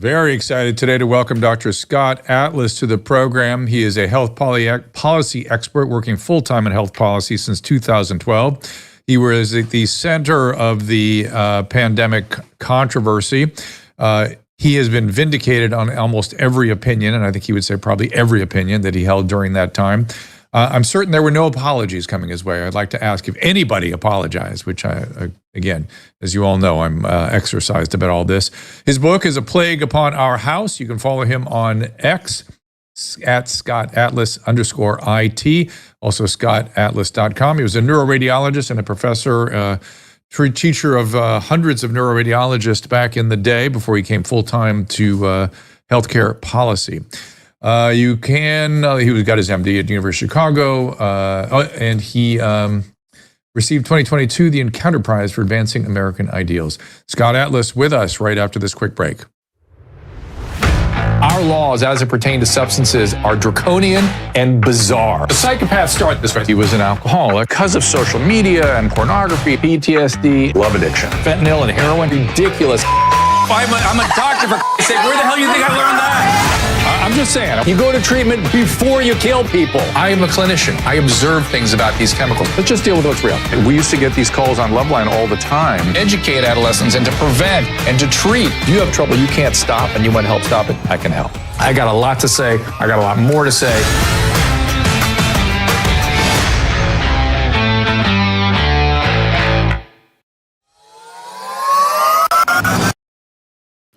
Very excited today to welcome Dr. Scott Atlas to the program. He is a health policy expert working full-time in health policy since 2012. He was at the center of the pandemic controversy. He has been vindicated on almost every opinion, and I think he would say probably every opinion that he held during that time. I'm certain there were no apologies coming his way. I'd like to ask if anybody apologized, which again, as you all know, I'm exercised about all this. His book is A Plague Upon Our House. You can follow him on X at ScottAtlas_IT, also scottatlas.com. He was a neuroradiologist and a professor, teacher of hundreds of neuroradiologists back in the day before he came full-time to healthcare policy. He got his MD at the University of Chicago, and he received 2022 the Encounter Prize for Advancing American Ideals. Scott Atlas with us right after this quick break. Our laws as it pertains to substances are draconian and bizarre. The psychopaths start this way. He was an alcoholic because of social media and pornography, PTSD, love addiction, fentanyl and heroin. Ridiculous. I'm a doctor, for Christ's sake. Where the hell do you think I learned that? I'm just saying, you go to treatment before you kill people. I am a clinician. I observe things about these chemicals. Let's just deal with what's real. We used to get these calls on Loveline all the time. Educate adolescents and to prevent and to treat. If you have trouble you can't stop and you want to help stop it, I can help. I got a lot to say. I got a lot more to say.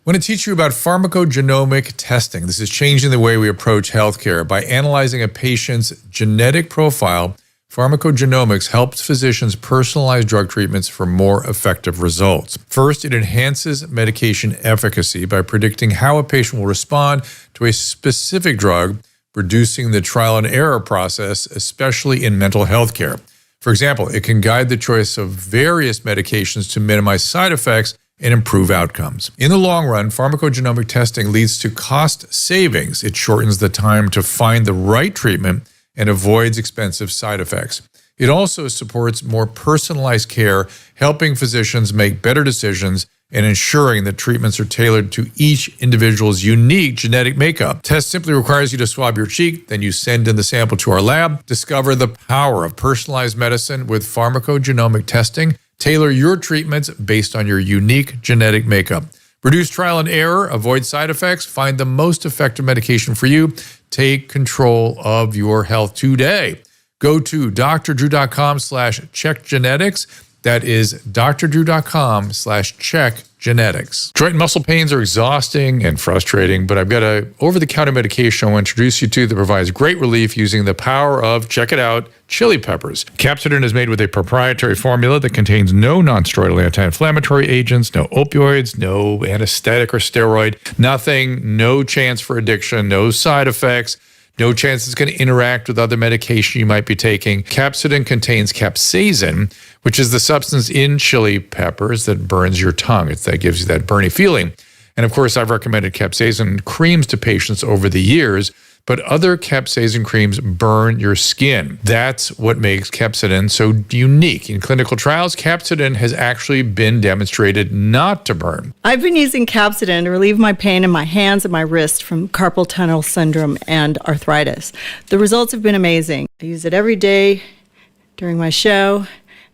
I want to teach you about pharmacogenomic testing. This is changing the way we approach healthcare. By analyzing a patient's genetic profile, pharmacogenomics helps physicians personalize drug treatments for more effective results. First, it enhances medication efficacy by predicting how a patient will respond to a specific drug, reducing the trial and error process, especially in mental health care. For example, it can guide the choice of various medications to minimize side effects and improve outcomes. In the long run, pharmacogenomic testing leads to cost savings. It shortens the time to find the right treatment and avoids expensive side effects. It also supports more personalized care, helping physicians make better decisions and ensuring that treatments are tailored to each individual's unique genetic makeup. Test simply requires you to swab your cheek, then you send in the sample to our lab. Discover the power of personalized medicine with pharmacogenomic testing. Tailor your treatments based on your unique genetic makeup. Reduce trial and error, avoid side effects, find the most effective medication for you. Take control of your health today. Go to drdrew.com/checkgenetics. That is drdrew.com/checkgenetics. Joint and muscle pains are exhausting and frustrating, but I've got a over-the-counter medication I want to introduce you to that provides great relief using the power of, check it out, chili peppers. Capsidin is made with a proprietary formula that contains no non-steroidal anti-inflammatory agents, no opioids, no anesthetic or steroid, nothing, no chance for addiction, no side effects. No chance it's going to interact with other medication you might be taking. Capsidin contains capsaicin, which is the substance in chili peppers that burns your tongue. That gives you that burny feeling. And of course, I've recommended capsaicin creams to patients over the years, but other capsaicin creams burn your skin. That's what makes capsidin so unique. In clinical trials, capsidin has actually been demonstrated not to burn. I've been using capsidin to relieve my pain in my hands and my wrist from carpal tunnel syndrome and arthritis. The results have been amazing. I use it every day during my show,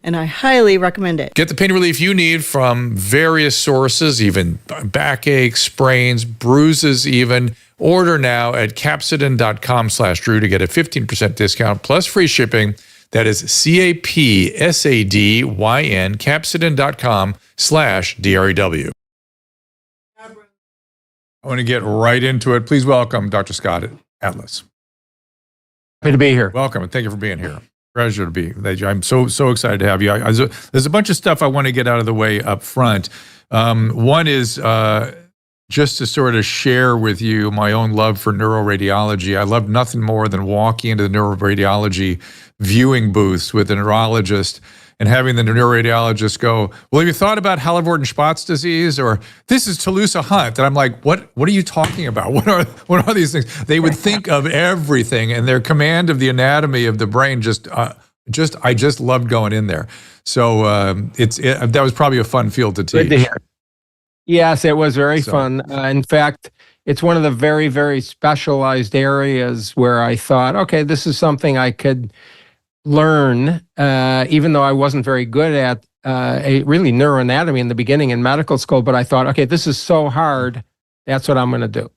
and I highly recommend it. Get the pain relief you need from various sources, even backache, sprains, bruises even. Order now at capsidin.com/Drew to get a 15% discount plus free shipping. That is CAPSADYN, capsidin.com/DREW. I want to get right into it. Please welcome Dr. Scott Atlas. Happy to be here. Welcome, and thank you for being here. Pleasure to be. I'm so excited to have you. There's a bunch of stuff I want to get out of the way up front. One is just to sort of share with you my own love for neuroradiology. I love nothing more than walking into the neuroradiology viewing booths with a neurologist and having the neuroradiologist go, well, have you thought about Hallervorden-Spatz disease? Or this is Toulouse-Hunt. And I'm like, what are you talking about? What are these things? They would think of everything, and their command of the anatomy of the brain I just loved going in there. So that was probably a fun field to teach. Good to hear. Yes, it was very So, fun. In fact, it's one of the very, very specialized areas where I thought, okay, this is something I could learn, even though I wasn't very good at really neuroanatomy in the beginning in medical school. But I thought, okay, this is so hard. That's what I'm going to do.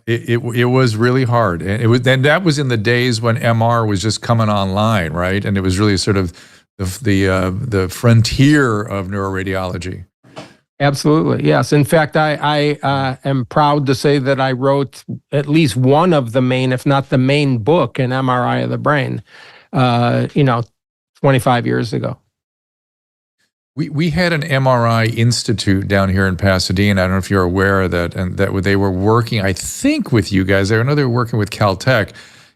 it was really hard, and it was then that was in the days when MR was just coming online, right? And it was really sort of the frontier of neuroradiology. Absolutely. Yes. In fact, I am proud to say that I wrote at least one of the main, if not the main book in MRI of the brain, 25 years ago. We had an MRI institute down here in Pasadena. I don't know if you're aware of that, and that they were working, I think, with you guys. I know they were working with Caltech.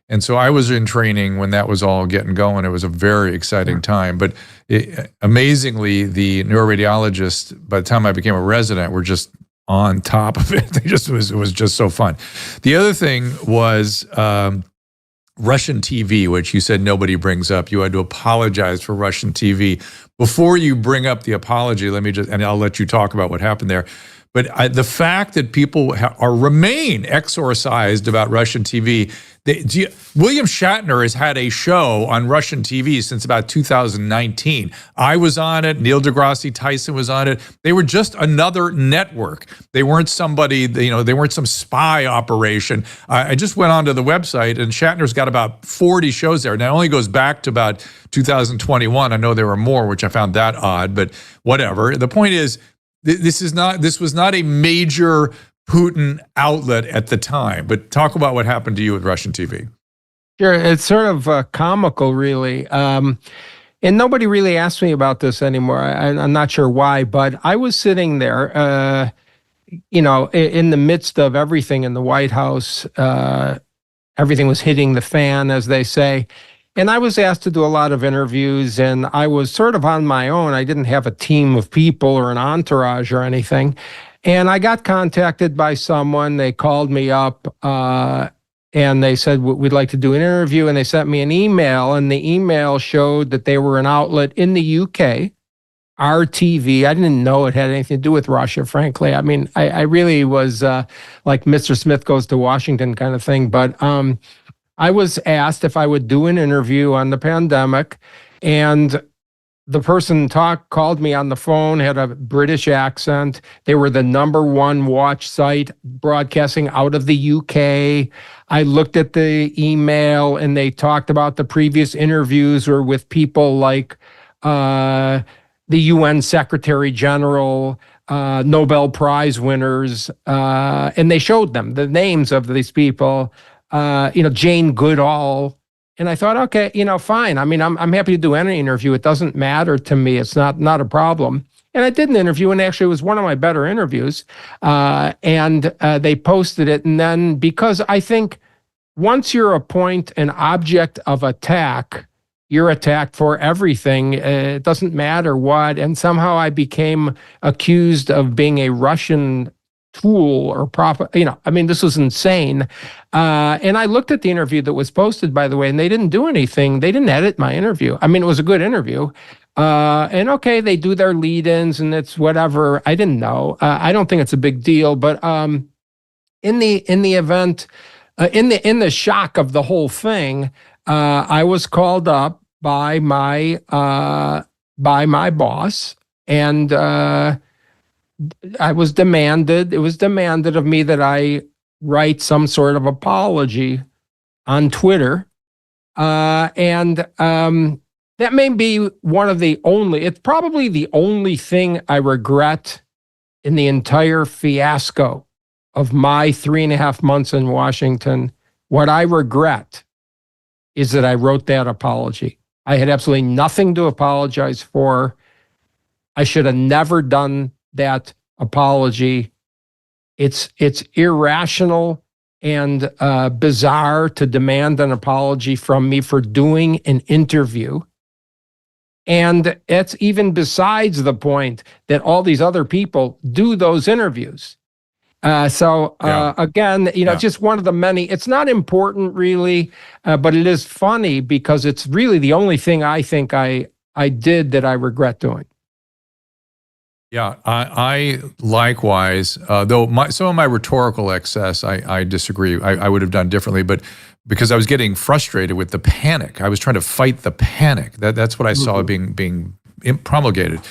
And so I was in training when that was all getting going. It was a very exciting time. But amazingly, the neuroradiologists, by the time I became a resident, were just on top of it. It was just so fun. The other thing was Russian TV, which you said nobody brings up. You had to apologize for Russian TV. Before you bring up the apology, and I'll let you talk about what happened there. But the fact that people remain exorcised about Russian TV, William Shatner has had a show on Russian TV since about 2019. I was on it. Neil deGrasse Tyson was on it. They were just another network. They weren't somebody, they weren't some spy operation. I just went onto the website, and Shatner's got about 40 shows there. Now, it only goes back to about 2021. I know there were more, which I found that odd, but whatever. The point is, this was not a major Putin outlet at the time, but talk about what happened to you with Russian TV. Sure. It's sort of comical, really. And nobody really asked me about this anymore. I'm not sure why, but I was sitting there, in the midst of everything in the White House. Everything was hitting the fan, as they say. And I was asked to do a lot of interviews, and I was sort of on my own. I didn't have a team of people or an entourage or anything. And I got contacted by someone. They called me up and they said, we'd like to do an interview. And they sent me an email, and the email showed that they were an outlet in the UK, RTV. I didn't know it had anything to do with Russia, frankly. I mean, I really was like Mr. Smith Goes to Washington kind of thing. But I was asked if I would do an interview on the pandemic, and the person called me on the phone, had a British accent. They were the #1 watch site broadcasting out of the UK. I looked at the email, and they talked about the previous interviews were with people like the UN Secretary General, Nobel Prize winners, and they showed them the names of these people. Jane Goodall. And I thought, okay, fine. I mean, I'm happy to do any interview. It doesn't matter to me. It's not a problem. And I did an interview, and actually it was one of my better interviews. And they posted it. And then, because I think once you're an object of attack, you're attacked for everything. It doesn't matter what. And somehow I became accused of being a Russian tool or this was insane. And I looked at the interview that was posted, by the way, and they didn't do anything. They didn't edit my interview. I mean, it was a good interview. And okay, they do their lead-ins and it's whatever. I didn't know. I don't think it's a big deal, but in the event, in the shock of the whole thing, I was called up by my boss, and it was demanded of me that I write some sort of apology on Twitter. And that may be it's probably the only thing I regret in the entire fiasco of my 3.5 months in Washington. What I regret is that I wrote that apology. I had absolutely nothing to apologize for. I should have never done that apology. It's irrational and bizarre to demand an apology from me for doing an interview. And it's even besides the point that all these other people do those interviews. Again, just one of the many. It's not important really, but it is funny because it's really the only thing I think I did that I regret doing. Yeah, I likewise, though some of my rhetorical excess, I disagree. I would have done differently, but because I was getting frustrated with the panic, I was trying to fight the panic. That's what I saw being promulgated,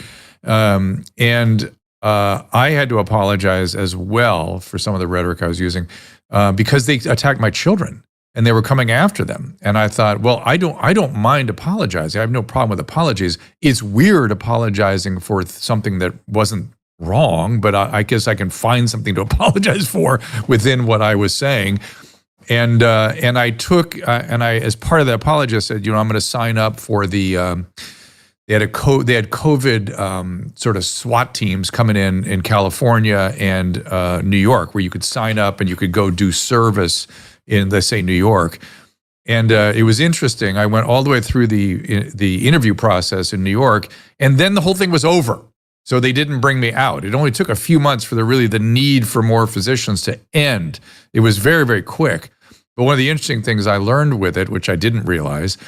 and I had to apologize as well for some of the rhetoric I was using because they attacked my children and they were coming after them. And I thought, well, I don't mind apologizing. I have no problem with apologies. It's weird apologizing for something that wasn't wrong, but I guess I can find something to apologize for within what I was saying. And I took as part of the apology, I said, I'm going to sign up for the. They had COVID sort of SWAT teams coming in California and New York, where you could sign up and you could go do service in, let's say, New York. And it was interesting. I went all the way through the interview process in New York, and then the whole thing was over. So they didn't bring me out. It only took a few months for the need for more physicians to end. It was very, very quick. But one of the interesting things I learned with it, which I didn't realize,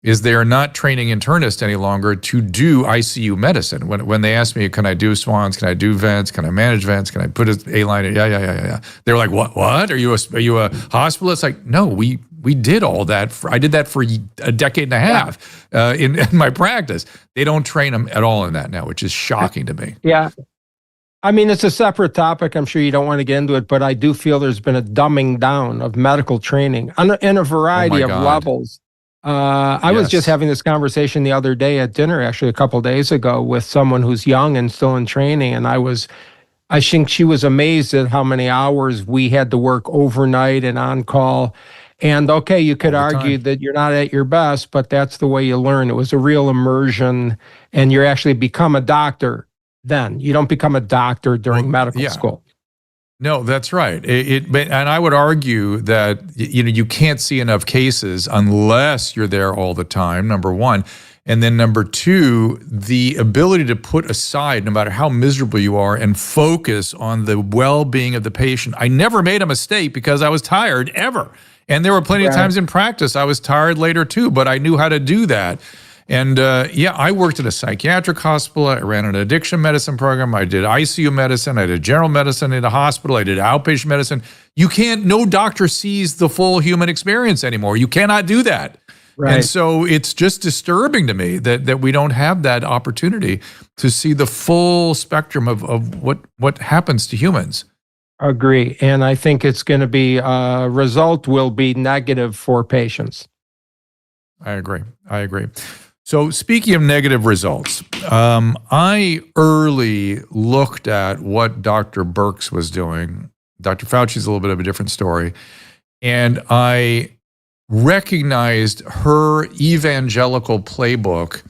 is they are not training internists any longer to do ICU medicine. When they asked me, can I do swans? Can I do vents? Can I manage vents? Can I put an A-line? Yeah. They were like, what? Are you a hospitalist? Like, no, we did all that. I did that for a decade and a half in my practice. They don't train them at all in that now, which is shocking to me. Yeah. I mean, it's a separate topic. I'm sure you don't want to get into it, but I do feel there's been a dumbing down of medical training in a variety of levels. I was just having this conversation the other day at dinner, actually a couple of days ago, with someone who's young and still in training. And I think she was amazed at how many hours we had to work overnight and on call. And okay, you could argue that you're not at your best, but that's the way you learn. It was a real immersion, and you actually become a doctor then. You don't become a doctor during medical school. No, that's right. And I would argue that you can't see enough cases unless you're there all the time, number one. And then number two, the ability to put aside, no matter how miserable you are, and focus on the well-being of the patient. I never made a mistake because I was tired, ever. And there were plenty of times in practice I was tired later too, but I knew how to do that. And I worked at a psychiatric hospital. I ran an addiction medicine program. I did ICU medicine. I did general medicine in a hospital. I did outpatient medicine. No doctor sees the full human experience anymore. You cannot do that. Right. And so it's just disturbing to me that we don't have that opportunity to see the full spectrum of what happens to humans. Agree. And I think it's going to be, result will be negative for patients. I agree. So speaking of negative results, I early looked at what Dr. Burks was doing. Dr. Fauci's a little bit of a different story. And I recognized her evangelical playbook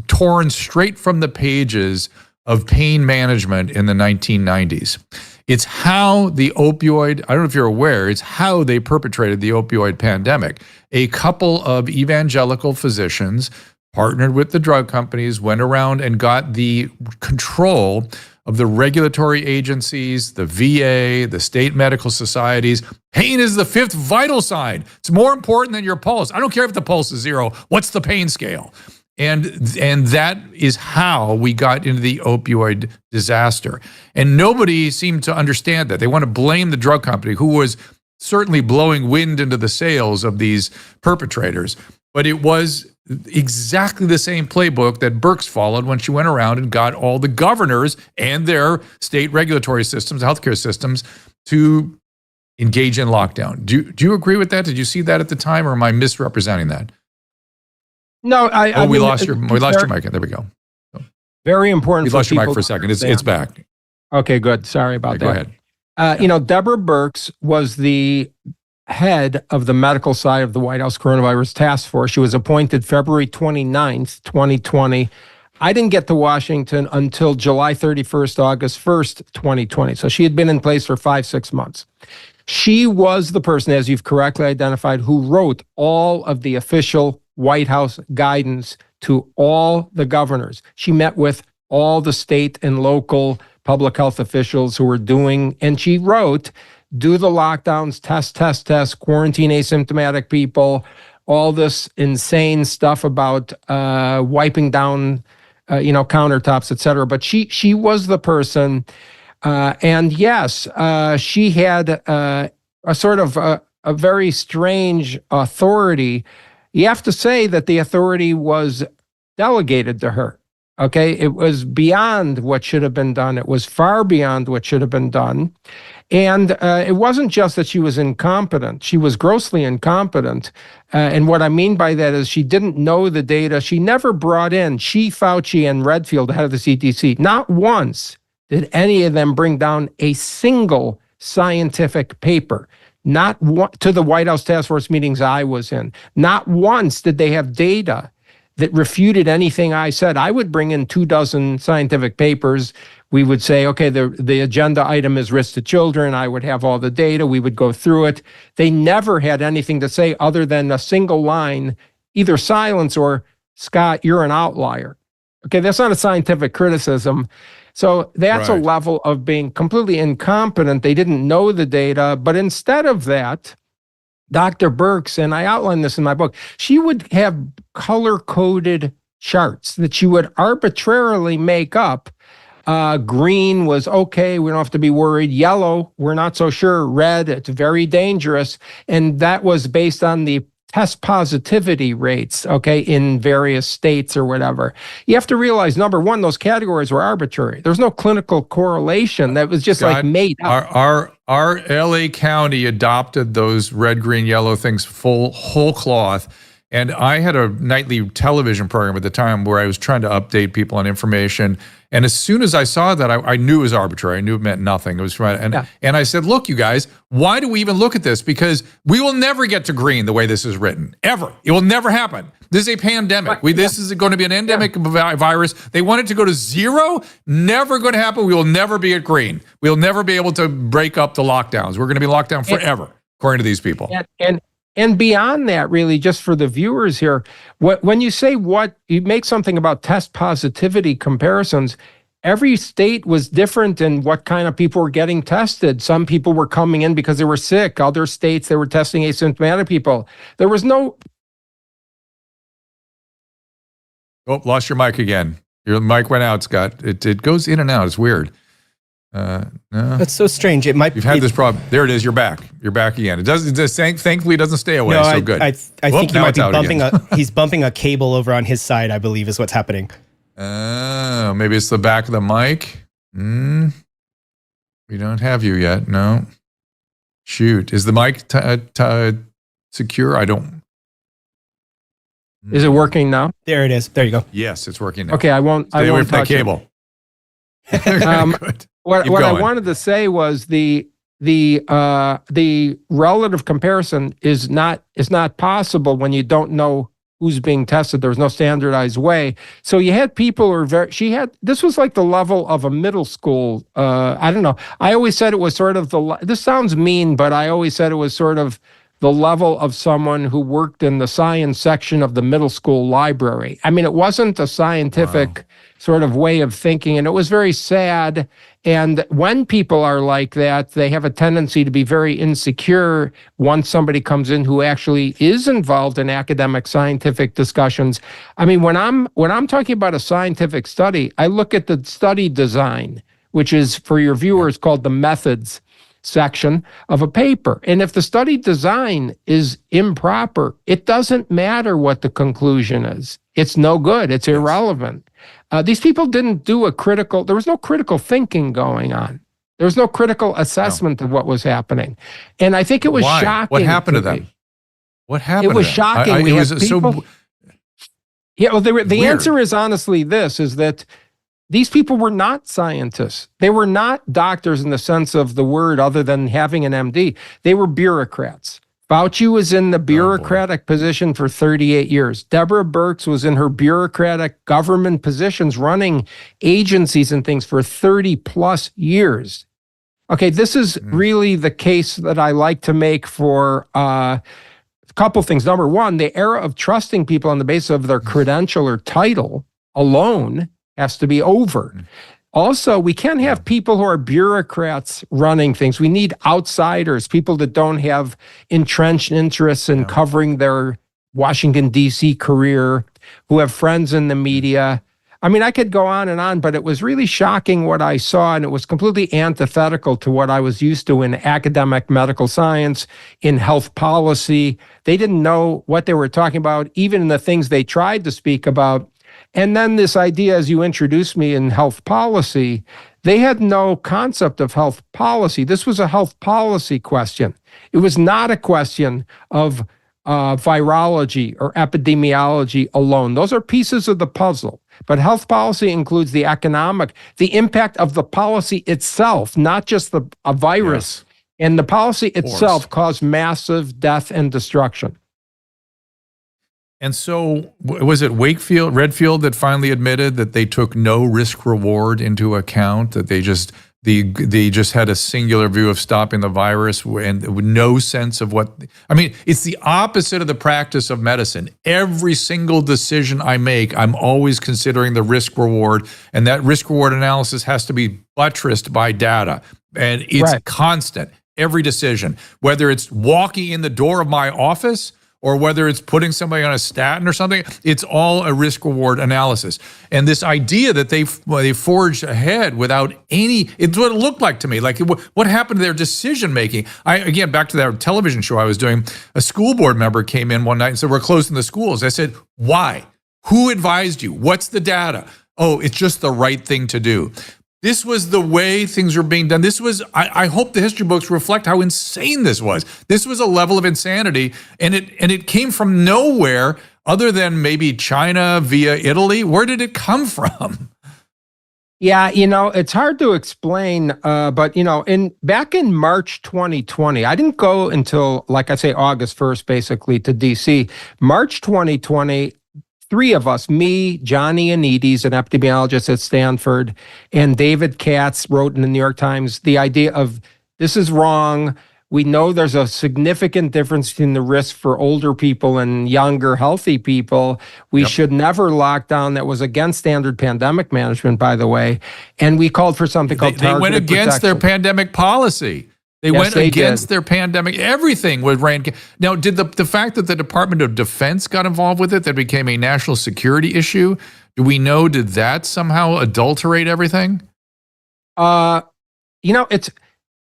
torn straight from the pages of pain management in the 1990s. It's how the opioid, I don't know if you're aware, it's how they perpetrated the opioid pandemic. A couple of evangelical physicians partnered with the drug companies, went around and got the control of the regulatory agencies, the VA, the state medical societies. Pain is the fifth vital sign. It's more important than your pulse. I don't care if the pulse is 0. What's the pain scale? And that is how we got into the opioid disaster. And nobody seemed to understand that. They want to blame the drug company, who was certainly blowing wind into the sails of these perpetrators. But it was exactly the same playbook that Burks followed when she went around and got all the governors and their state regulatory systems, healthcare systems, to engage in lockdown. Do you agree with that? Did you see that at the time, or am I misrepresenting that? No, we lost your mic. There we go. Very important. We lost your mic for a second. It's back. Okay, good. Sorry about that. Go ahead. Deborah Burks was the head of the medical side of the White House Coronavirus Task Force. She was appointed February 29th, 2020. I didn't get to Washington until July 31st, August 1st, 2020. So she had been in place for 5-6 months. She was the person, as you've correctly identified, who wrote all of the official White House guidance to all the governors. She met with all the state and local public health officials who were doing, and she wrote, do the lockdowns, test, quarantine asymptomatic people, all this insane stuff about wiping down countertops, et cetera. But she was the person. And yes, she had a sort of a very strange authority. You have to say that the authority was delegated to her. Okay, it was beyond what should have been done. It was far beyond what should have been done. And it wasn't just that she was incompetent. She was grossly incompetent. And what I mean by that is she didn't know the data. She never brought in, Fauci, and Redfield, head of the CDC. Not once did any of them bring down a single scientific paper. Not one, to the White House task force meetings I was in. Not once did they have data that refuted anything I said. I would bring in 24 scientific papers. We would say, okay, the agenda item is risk to children. I would have all the data. We would go through it. They never had anything to say other than a single line, either silence or, Scott, you're an outlier. Okay, that's not a scientific criticism. So that's a level of being completely incompetent. They didn't know the data, but instead of that, Dr. Burks, and I outline this in my book, she would have color-coded charts that she would arbitrarily make up. Green was okay, we don't have to be worried. Yellow, we're not so sure. Red, it's very dangerous. And that was based on the test positivity rates, okay, in various states or whatever. You have to realize, number one, those categories were arbitrary. There's no clinical correlation. That was just Scott, like made up. Our LA County adopted those red, green, yellow things whole cloth. And I had a nightly television program at the time where I was trying to update people on information. And as soon as I saw that, I knew it was arbitrary. I knew it meant nothing. It was right. And I said, look, you guys, why do we even look at this? Because we will never get to green the way this is written, ever. It will never happen. This is a pandemic. This is going to be an endemic virus. They want it to go to zero. Never going to happen. We will never be at green. We'll never be able to break up the lockdowns. We're going to be locked down forever, according to these people. And beyond that, really, just for the viewers here, when you say you make something about test positivity comparisons, every state was different in what kind of people were getting tested. Some people were coming in because they were sick. Other states, they were testing asymptomatic people. There was no... Oh, lost your mic again. Your mic went out, Scott. It goes in and out. It's weird. No. That's so strange. It might. You've had this problem. There it is. You're back. You're back again. It doesn't. Thankfully, it doesn't stay away. No, so good. I think he might be bumping he's bumping a cable over on his side, I believe, is what's happening. Maybe it's the back of the mic. We don't have you yet. No. Shoot. Is the mic secure? I don't. Is it working now? There it is. There you go. Yes, it's working now. Okay, I won't. Stay away from that cable. Good. What I wanted to say was the relative comparison is not possible when you don't know who's being tested. There's no standardized way. So you had people who were this was like the level of a middle school. I don't know. I always said it was sort of this sounds mean, but I always said it was sort of the level of someone who worked in the science section of the middle school library. I mean, it wasn't a scientific sort of way of thinking, and it was very sad. And when people are like that, they have a tendency to be very insecure once somebody comes in who actually is involved in academic scientific discussions. I mean, when I'm talking about a scientific study, I look at the study design, which is, for your viewers, called the methods section of a paper. And if the study design is improper, it doesn't matter what the conclusion is. It's no good. It's irrelevant. These people didn't do there was no critical thinking going on. There was no critical assessment of what was happening. And I think it was shocking. What happened to them? What happened to them? It was shocking. The answer is honestly this, is that these people were not scientists. They were not doctors in the sense of the word, other than having an MD. They were bureaucrats. Fauci was in the bureaucratic position for 38 years. Deborah Burks was in her bureaucratic government positions running agencies and things for 30 plus years. Okay, this is really the case that I like to make for a couple things. Number one, the era of trusting people on the basis of their credential or title alone has to be over. Also, we can't have people who are bureaucrats running things. We need outsiders, people that don't have entrenched interests in covering their Washington, D.C. career, who have friends in the media. I mean, I could go on, but it was really shocking what I saw, and it was completely antithetical to what I was used to in academic medical science, in health policy. They didn't know what they were talking about, even in the things they tried to speak about. And then this idea, as you introduced me in health policy, they had no concept of health policy. This was a health policy question. It was not a question of virology or epidemiology alone. Those are pieces of the puzzle. But health policy includes the impact of the policy itself, not just a virus. Yes. And the policy itself caused massive death and destruction. And so was it Redfield that finally admitted that they took no risk reward into account, that they just had a singular view of stopping the virus and no sense of what, I mean, it's the opposite of the practice of medicine. Every single decision I make, I'm always considering the risk reward, and that risk reward analysis has to be buttressed by data. And it's constant, every decision, whether it's walking in the door of my office or whether it's putting somebody on a statin or something, it's all a risk-reward analysis. And this idea that they forged ahead without any, it's what it looked like to me. Like, what happened to their decision-making? Again, back to that television show I was doing, a school board member came in one night and said, we're closing the schools. I said, why? Who advised you? What's the data? Oh, it's just the right thing to do. This was the way things were being done. This was, I hope the history books reflect how insane this was. This was a level of insanity, and it came from nowhere other than maybe China via Italy. Where did it come from? Yeah, it's hard to explain, but back in March 2020, I didn't go until, like I say, August 1st, basically, to DC. March 2020, three of us, me, Johnny Anides, an epidemiologist at Stanford, and David Katz wrote in the New York Times the idea of, this is wrong. We know there's a significant difference between the risk for older people and younger, healthy people. We should never lock down. That was against standard pandemic management, by the way. And we called for something called targeted protection. They went against their pandemic policy. They went against their pandemic. Everything was ran. Now, did the fact that the Department of Defense got involved with it, that became a national security issue, do we know, did that somehow adulterate everything?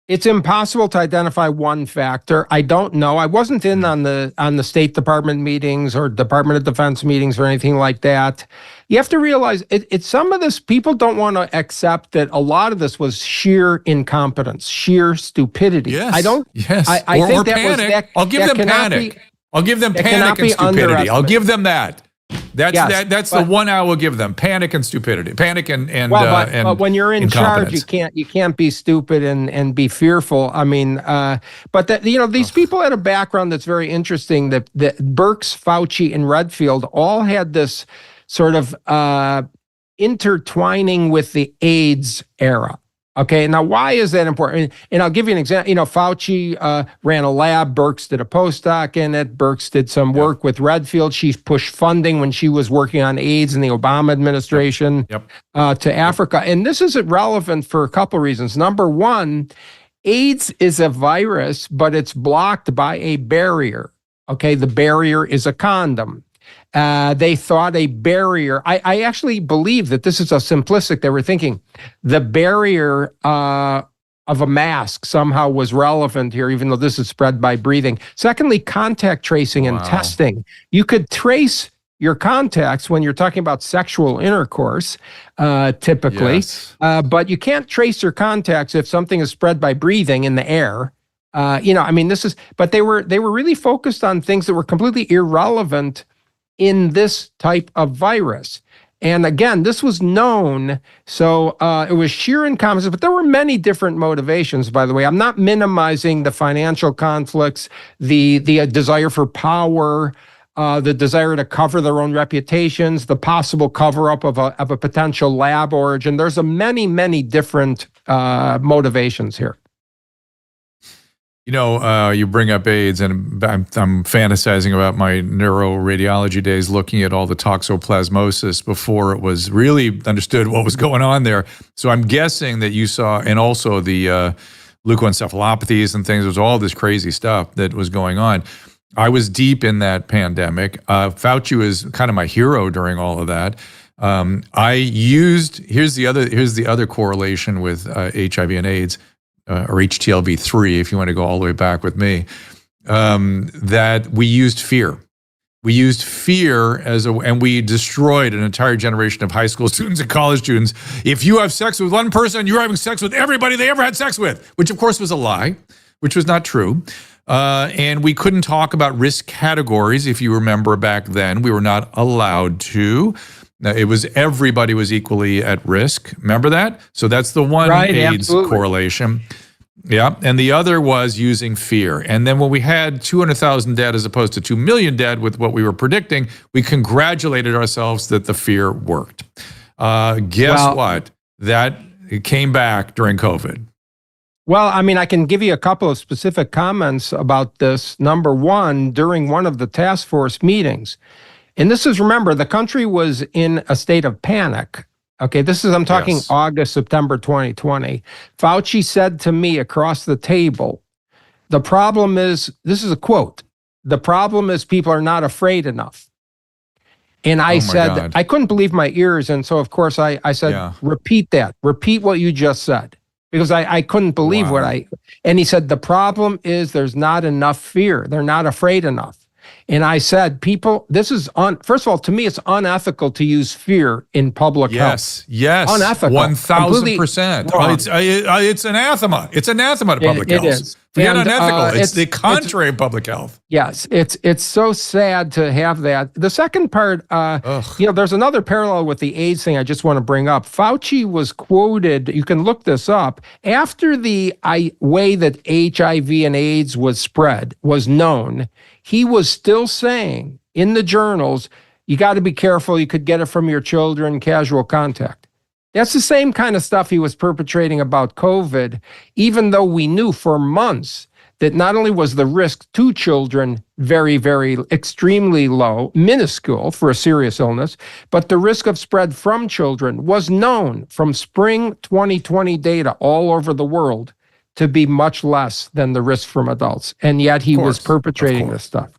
It's impossible to identify one factor. I don't know. I wasn't in on the State Department meetings or Department of Defense meetings or anything like that. You have to realize it's some of this, people don't want to accept that a lot of this was sheer incompetence, sheer stupidity. Yes. I don't. Yes. I think that panic. was that. I'll give them panic. I'll give them panic and stupidity. I'll give them that. That's the one I will give them: panic and stupidity, panic and but when you're in charge, you can't be stupid and be fearful. I mean, but these people had a background that's very interesting. That Burks, Fauci, and Redfield all had this sort of intertwining with the AIDS era. Okay, now why is that important? And I'll give you an example. Fauci ran a lab. Burks did a postdoc in it. Burks did some work with Redfield. She pushed funding when she was working on AIDS in the Obama administration to Africa. And this is relevant for a couple of reasons. Number one, AIDS is a virus, but it's blocked by a barrier. Okay, the barrier is a condom. They thought a barrier, I actually believe that this is a simplistic, they were thinking the barrier of a mask somehow was relevant here, even though this is spread by breathing. Secondly, contact tracing and testing. You could trace your contacts when you're talking about sexual intercourse, typically, but you can't trace your contacts if something is spread by breathing in the air. But they were really focused on things that were completely irrelevant in this type of virus. And again, this was known, so it was sheer incompetence, but there were many different motivations, by the way. I'm not minimizing the financial conflicts, the desire for power, the desire to cover their own reputations, the possible cover-up of a potential lab origin. There's many, many different motivations here. You bring up AIDS, and I'm fantasizing about my Neuro Radiology days, looking at all the toxoplasmosis before it was really understood what was going on there. So I'm guessing that you saw, and also the leukoencephalopathies and things. There was all this crazy stuff that was going on. I was deep in that pandemic. Fauci was kind of my hero during all of that. Here's the other correlation with HIV and AIDS, or HTLV3, if you want to go all the way back with me, that we used fear. We used fear and we destroyed an entire generation of high school students and college students. If you have sex with one person, you're having sex with everybody they ever had sex with, which of course was a lie, which was not true. And we couldn't talk about risk categories. If you remember back then, we were not allowed to. It was everybody was equally at risk. Remember that? So that's the one AIDS correlation. Yeah, and the other was using fear. And then when we had 200,000 dead as opposed to 2 million dead with what we were predicting, we congratulated ourselves that the fear worked. Guess what? That came back during COVID. Well, I mean, I can give you a couple of specific comments about this. Number one, during one of the task force meetings, and this is, remember, the country was in a state of panic. Okay, I'm talking August, September 2020. Fauci said to me across the table, the problem is, this is a quote, the problem is people are not afraid enough. And I said, I couldn't believe my ears. And so, of course, I said, repeat that. Repeat what you just said. Because I couldn't believe and he said, the problem is there's not enough fear. They're not afraid enough. And I said, people, first of all, to me, it's unethical to use fear in public health. Yes. Unethical. 1,000%. It's anathema. It's anathema to public health. It is. Forget unethical. It's the contrary of public health. Yes. It's so sad to have that. The second part, there's another parallel with the AIDS thing I just want to bring up. Fauci was quoted, you can look this up, after the way that HIV and AIDS was spread was known, he was still saying in the journals, you got to be careful, you could get it from your children, casual contact. That's the same kind of stuff he was perpetrating about COVID, even though we knew for months that not only was the risk to children very, very extremely low, minuscule for a serious illness, but the risk of spread from children was known from spring 2020 data all over the world to be much less than the risk from adults. And yet he was perpetrating this stuff.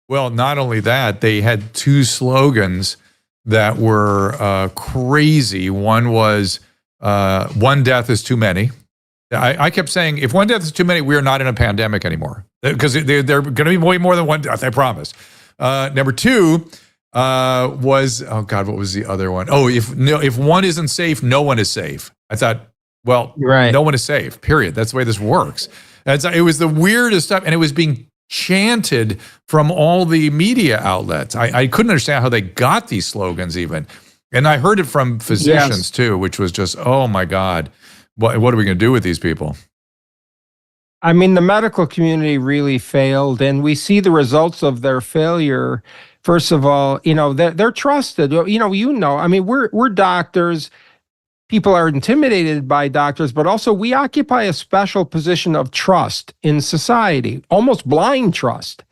Well, not only that, they had two slogans that were crazy. One was, one death is too many. I kept saying, if one death is too many, we are not in a pandemic anymore. Because they're going to be way more than one death, I promise. Number two was, what was the other one? If one isn't safe, no one is safe. I thought, no one is safe, period. That's the way this works. It was the weirdest stuff, and it was being chanted from all the media outlets. I couldn't understand how they got these slogans even. And I heard it from physicians too, which was just, oh my God, what are we going to do with these people? I mean, the medical community really failed, and we see the results of their failure. First of all, they're trusted. I mean, we're doctors. People are intimidated by doctors, but also we occupy a special position of trust in society, almost blind trust.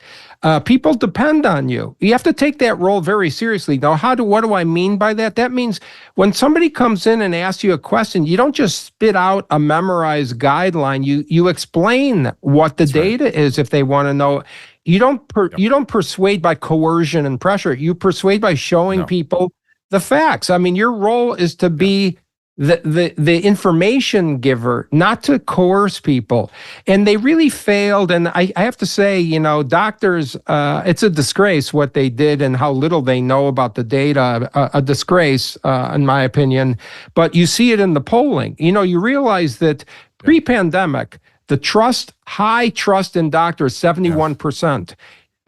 People depend on you. You have to take that role very seriously. Now, what do I mean by that? That means when somebody comes in and asks you a question, you don't just spit out a memorized guideline. You explain what the data is if they want to know. You don't persuade by coercion and pressure. You persuade by showing people the facts. I mean, your role is to be the information giver, not to coerce people. And they really failed. And I have to say, doctors, it's a disgrace what they did and how little they know about the data, a disgrace, in my opinion. But you see it in the polling. You realize that pre-pandemic, the high trust in doctors, 71%.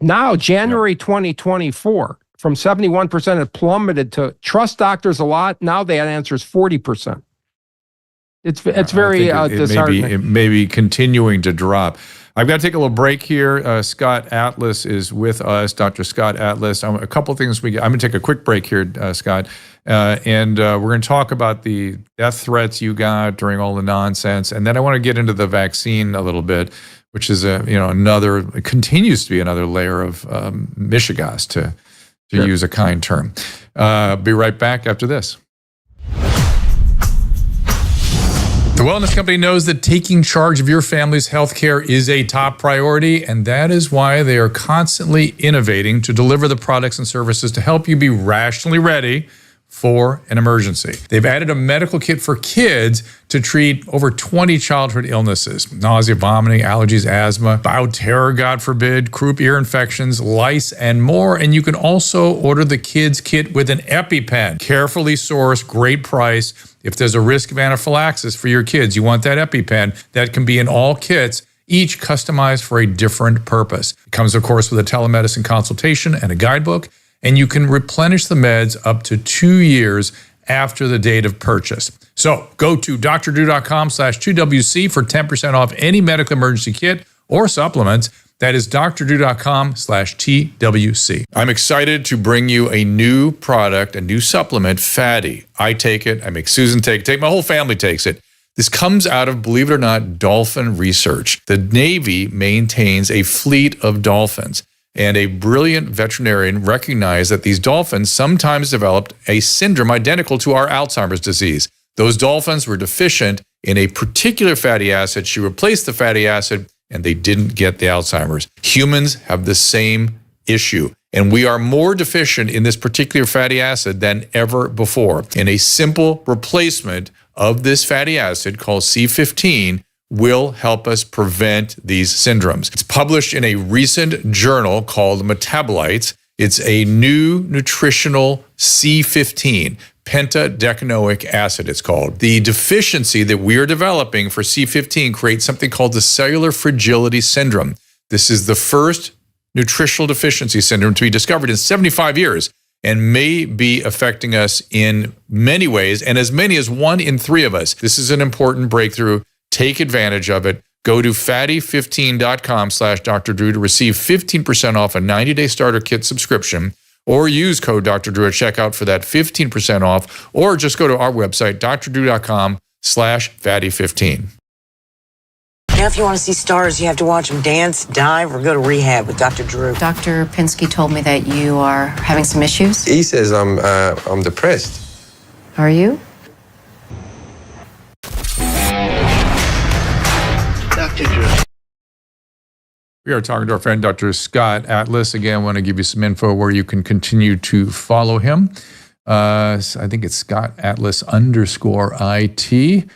Now, January 2024, from 71%, it plummeted to trust doctors a lot. Now that answer is 40%. It's very disheartening. It may be continuing to drop. I've got to take a little break here. Scott Atlas is with us, Dr. Scott Atlas. A couple things I'm going to take a quick break here, Scott, and we're going to talk about the death threats you got during all the nonsense, and then I want to get into the vaccine a little bit, which is it continues to be another layer of mishigas to use a kind term. Be right back after this. The Wellness Company knows that taking charge of your family's healthcare is a top priority, and that is why they are constantly innovating to deliver the products and services to help you be rationally ready for an emergency. They've added a medical kit for kids to treat over 20 childhood illnesses: nausea, vomiting, allergies, asthma, bioterror, God forbid, croup, ear infections, lice, and more. And you can also order the kids kit with an EpiPen. Carefully sourced, great price. If there's a risk of anaphylaxis for your kids, you want that EpiPen. That can be in all kits, each customized for a different purpose. It comes, of course, with a telemedicine consultation and a guidebook, and you can replenish the meds up to 2 years after the date of purchase. So go to drdrew.com/2WC for 10% off any medical emergency kit or supplements. That is drdrew.com/TWC. I'm excited to bring you a new product, a new supplement, Fatty. I take it. I make Susan take it. My whole family takes it. This comes out of, believe it or not, dolphin research. The Navy maintains a fleet of dolphins, and a brilliant veterinarian recognized that these dolphins sometimes developed a syndrome identical to our Alzheimer's disease. Those dolphins were deficient in a particular fatty acid. She replaced the fatty acid, and they didn't get the Alzheimer's. Humans have the same issue, and we are more deficient in this particular fatty acid than ever before. And a simple replacement of this fatty acid called C15 will help us prevent these syndromes. It's published in a recent journal called Metabolites. It's a new nutritional C15, pentadecanoic acid, it's called. The deficiency that we are developing for C15 creates something called the cellular fragility syndrome. This is the first nutritional deficiency syndrome to be discovered in 75 years and may be affecting us in many ways, and as many as 1 in 3 of us. This is an important breakthrough. Take advantage of it. Go to fatty15.com/Dr. Drew to receive 15% off a 90-day starter kit subscription, or use code Dr. Drew at checkout for that 15% off, or just go to our website, drdrew.com/fatty15. Now, if you want to see stars, you have to watch them dance, dive, or go to rehab with Dr. Drew. Dr. Pinsky told me that you are having some issues. He says I'm depressed. Are you? Dr. Drew. We are talking to our friend, Dr. Scott Atlas. Again, I want to give you some info where you can continue to follow him. I think it's Scott Atlas _IT.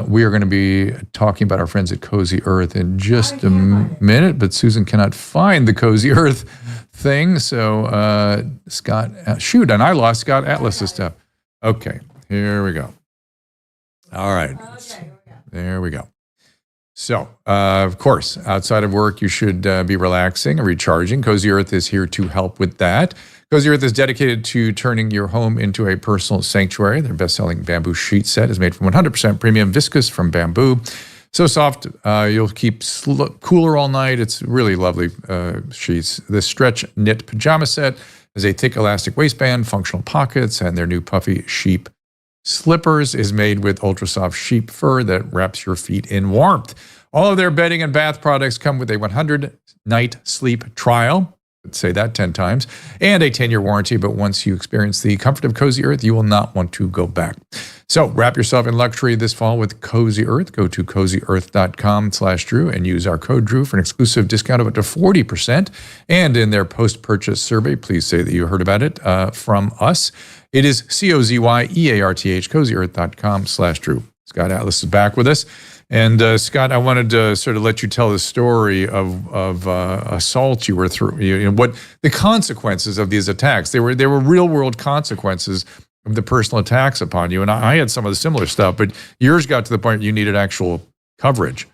We are going to be talking about our friends at Cozy Earth in just a minute, but Susan cannot find the Cozy Earth thing. So Scott, shoot, and I lost Scott Atlas's stuff. Okay, here we go. All right, there we go. So, of course, outside of work, you should be relaxing and recharging. Cozy Earth is here to help with that. Cozy Earth is dedicated to turning your home into a personal sanctuary. Their best-selling bamboo sheet set is made from 100% premium viscose from bamboo. So soft, you'll keep cooler all night. It's really lovely sheets. The stretch knit pajama set has a thick elastic waistband, functional pockets, and their new puffy sheep slippers is made with ultra soft sheep fur that wraps your feet in warmth. All of their bedding and bath products come with a 100-night sleep trial. Let's say that 10 times, and a 10-year warranty. But once you experience the comfort of Cozy Earth, you will not want to go back. So wrap yourself in luxury this fall with Cozy Earth. Go to cozyearth.com/Drew and use our code Drew for an exclusive discount of up to 40%. And in their post-purchase survey, please say that you heard about it from us. It is COZYEARTH, cozyearth.com/Drew. Scott Atlas is back with us. And Scott, I wanted to sort of let you tell the story of assault you were through. You know, what the consequences of these attacks. They were real world consequences of the personal attacks upon you. And I had some of the similar stuff, but yours got to the point you needed actual coverage.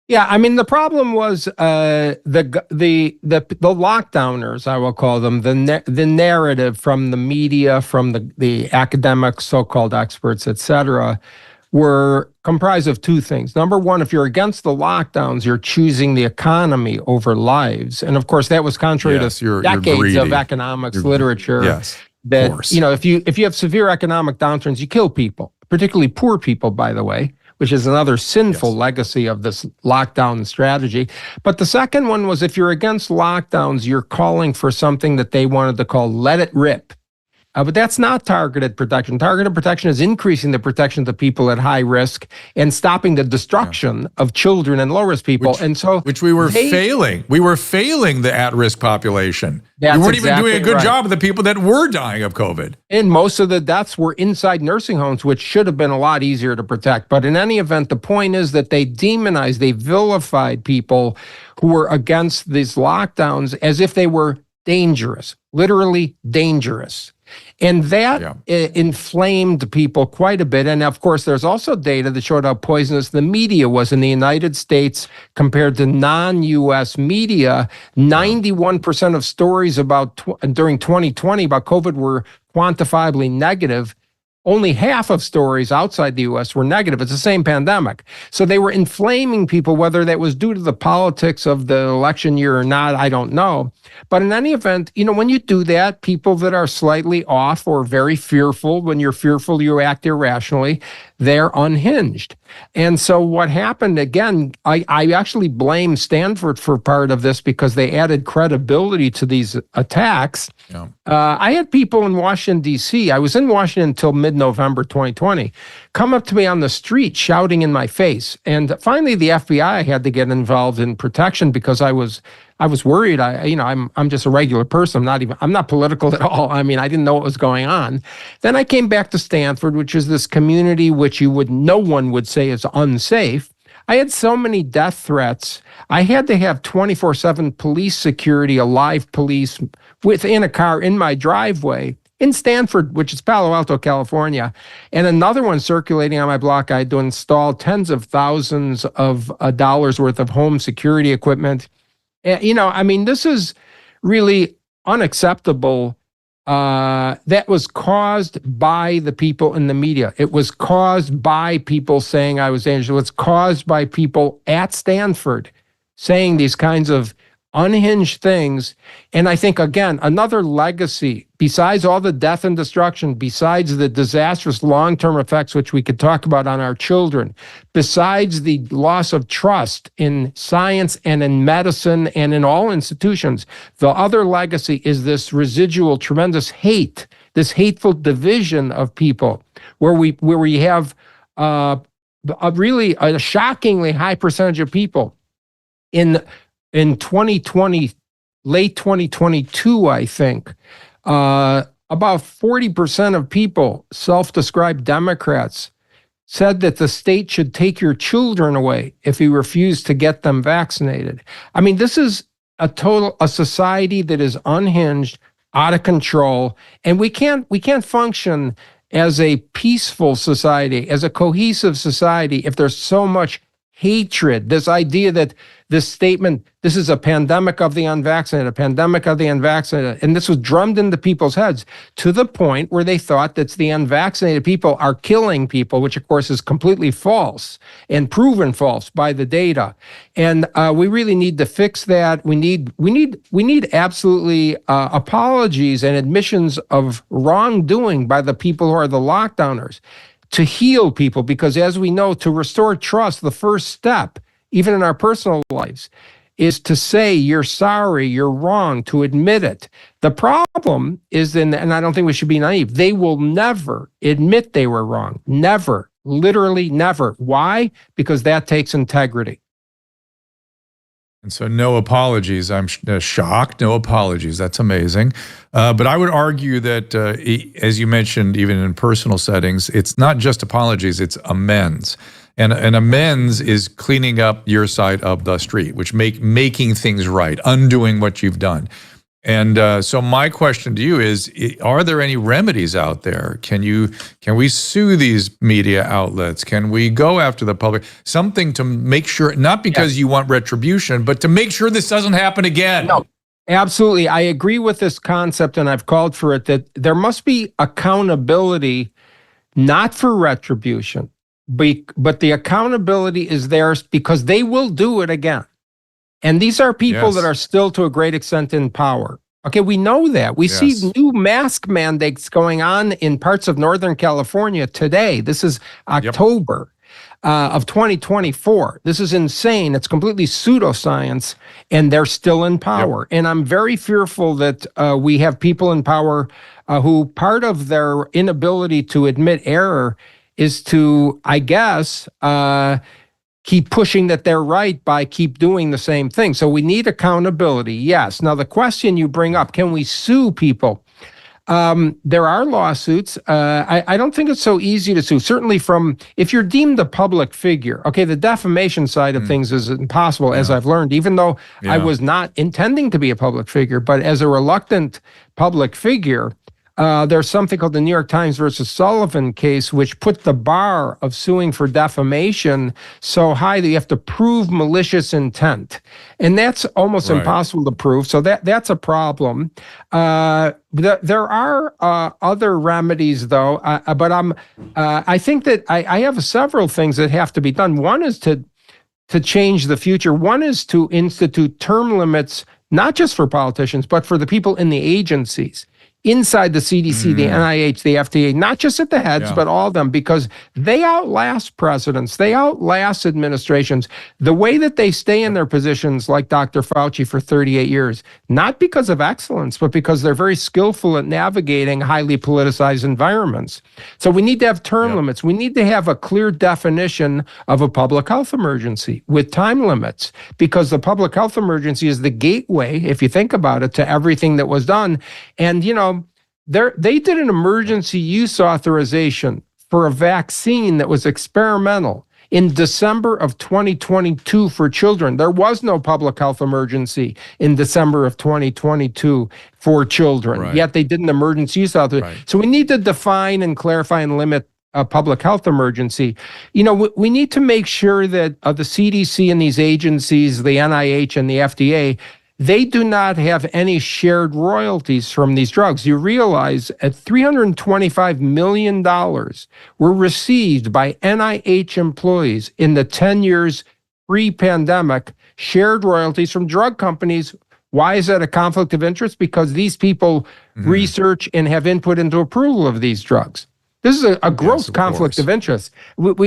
Yeah, I mean, the problem was the lockdowners, I will call them, the narrative from the media, from the academic so-called experts, et cetera, were comprised of 2 things. Number one, if you're against the lockdowns, you're choosing the economy over lives. And of course, that was contrary to decades of economics literature. Yes, that, you know, if you have severe economic downturns, you kill people, particularly poor people, by the way, which is another sinful legacy of this lockdown strategy. But the second one was, if you're against lockdowns, you're calling for something that they wanted to call let it rip. But that's not targeted protection. Targeted protection is increasing the protection to people at high risk and stopping the destruction of children and low-risk people. Which we were failing. We were failing the at-risk population. We That's weren't even exactly doing a good right. job of the people that were dying of COVID. And most of the deaths were inside nursing homes, which should have been a lot easier to protect. But in any event, the point is that they demonized, they vilified people who were against these lockdowns as if they were dangerous, literally dangerous. And that inflamed people quite a bit. And of course, there's also data that showed how poisonous the media was in the United States compared to non-US media. 91% of stories about during 2020 about COVID were quantifiably negative. Only half of stories outside the U.S. were negative. It's the same pandemic. So they were inflaming people, whether that was due to the politics of the election year or not, I don't know. But in any event, when you do that, people that are slightly off or very fearful, when you're fearful, you act irrationally, they're unhinged. And so what happened, again, I actually blame Stanford for part of this because they added credibility to these attacks. Yeah. I had people in Washington, D.C., I was in Washington until mid-November 2020, come up to me on the street shouting in my face. And finally, the FBI had to get involved in protection because I was worried. I'm just a regular person. I'm not political at all. I mean, I didn't know what was going on. Then I came back to Stanford, which is this community which no one would say is unsafe. I had so many death threats. I had to have 24/7 police security, live police within a car in my driveway in Stanford, which is Palo Alto, California, and another one circulating on my block. I had to install tens of thousands of dollars worth of home security equipment. This is really unacceptable. That was caused by the people in the media. It was caused by people saying I was dangerous. It was caused by people at Stanford saying these kinds of unhinged things. And I think, again, another legacy, besides all the death and destruction, besides the disastrous long-term effects, which we could talk about on our children, besides the loss of trust in science and in medicine and in all institutions, the other legacy is this residual tremendous hate, this hateful division of people, where we have a shockingly high percentage of people in 2020, late 2022, I think, about 40% of people, self-described Democrats, said that the state should take your children away if you refuse to get them vaccinated. I mean, this is a society that is unhinged, out of control, and we can't function as a peaceful society, as a cohesive society, if there's so much hatred. This idea that this statement, this is a pandemic of the unvaccinated, a pandemic of the unvaccinated. And this was drummed into people's heads to the point where they thought that the unvaccinated people are killing people, which of course is completely false and proven false by the data. And we really need to fix that. We need absolutely apologies and admissions of wrongdoing by the people who are the lockdowners, to heal people, because as we know, to restore trust, the first step, even in our personal lives, is to say you're sorry, you're wrong, to admit it. The problem is, and I don't think we should be naive, they will never admit they were wrong. Never. Literally never. Why? Because that takes integrity. And so no apologies. I'm shocked. No apologies. That's amazing. But I would argue that, as you mentioned, even in personal settings, it's not just apologies, it's amends. And amends is cleaning up your side of the street, which making things right, undoing what you've done. And so my question to you is, are there any remedies out there? Can we sue these media outlets? Can we go after the public? Something to make sure, not because you want retribution, but to make sure this doesn't happen again. No, absolutely. I agree with this concept, and I've called for it, that there must be accountability, not for retribution, but the accountability is theirs because they will do it again. And these are people that are still to a great extent in power. Okay, we know that. We see new mask mandates going on in parts of Northern California today. This is October. of 2024. This is insane. It's completely pseudoscience, and they're still in power. And I'm very fearful that we have people in power who part of their inability to admit error is to, I guess, keep pushing that they're right by keep doing the same thing. So we need accountability, yes. Now, the question you bring up, can we sue people? There are lawsuits. I don't think it's so easy to sue. Certainly if you're deemed a public figure, okay, the defamation side of things is impossible, as I've learned, even though I was not intending to be a public figure, but as a reluctant public figure, there's something called the New York Times versus Sullivan case, which put the bar of suing for defamation so high that you have to prove malicious intent. And that's almost impossible to prove. So that's a problem. There are other remedies, though, but I think that I have several things that have to be done. One is to change the future. One is to institute term limits, not just for politicians, but for the people in the agencies. Inside the CDC, the NIH, the FDA, not just at the heads, but all of them, because they outlast presidents, they outlast administrations. The way that they stay in their positions, like Dr. Fauci for 38 years, not because of excellence, but because they're very skillful at navigating highly politicized environments. So we need to have term limits. We need to have a clear definition of a public health emergency with time limits, because the public health emergency is the gateway, if you think about it, to everything that was done. And, they did an emergency use authorization for a vaccine that was experimental in December of 2022 for children. There was no public health emergency in December of 2022 for children, yet they did an emergency use authorization. So we need to define and clarify and limit a public health emergency. We need to make sure that the CDC and these agencies, the NIH and the FDA, they do not have any shared royalties from these drugs. You realize at $325 million were received by NIH employees in the 10 years pre-pandemic, shared royalties from drug companies. Why is that a conflict of interest? Because these people research and have input into approval of these drugs. This is a gross conflict of interest.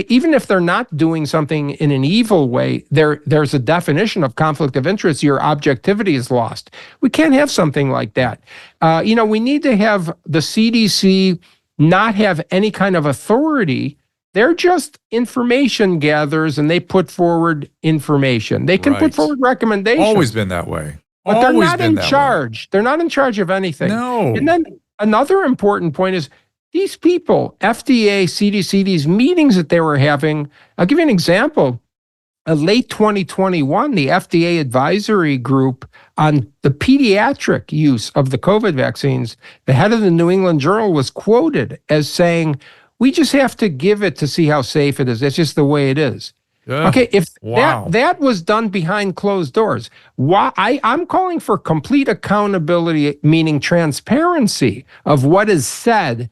Even if they're not doing something in an evil way, there's a definition of conflict of interest. Your objectivity is lost. We can't have something like that. We need to have the CDC not have any kind of authority. They're just information gatherers, and they put forward information. They can put forward recommendations. Always been that way. But they're not in charge. They're not in charge of anything. No. And then another important point is, these people, FDA, CDC, these meetings that they were having, I'll give you an example. Late 2021, the FDA advisory group on the pediatric use of the COVID vaccines, the head of the New England Journal was quoted as saying, we just have to give it to see how safe it is. That's just the way it is. Okay, if that was done behind closed doors, I'm calling for complete accountability, meaning transparency of what is said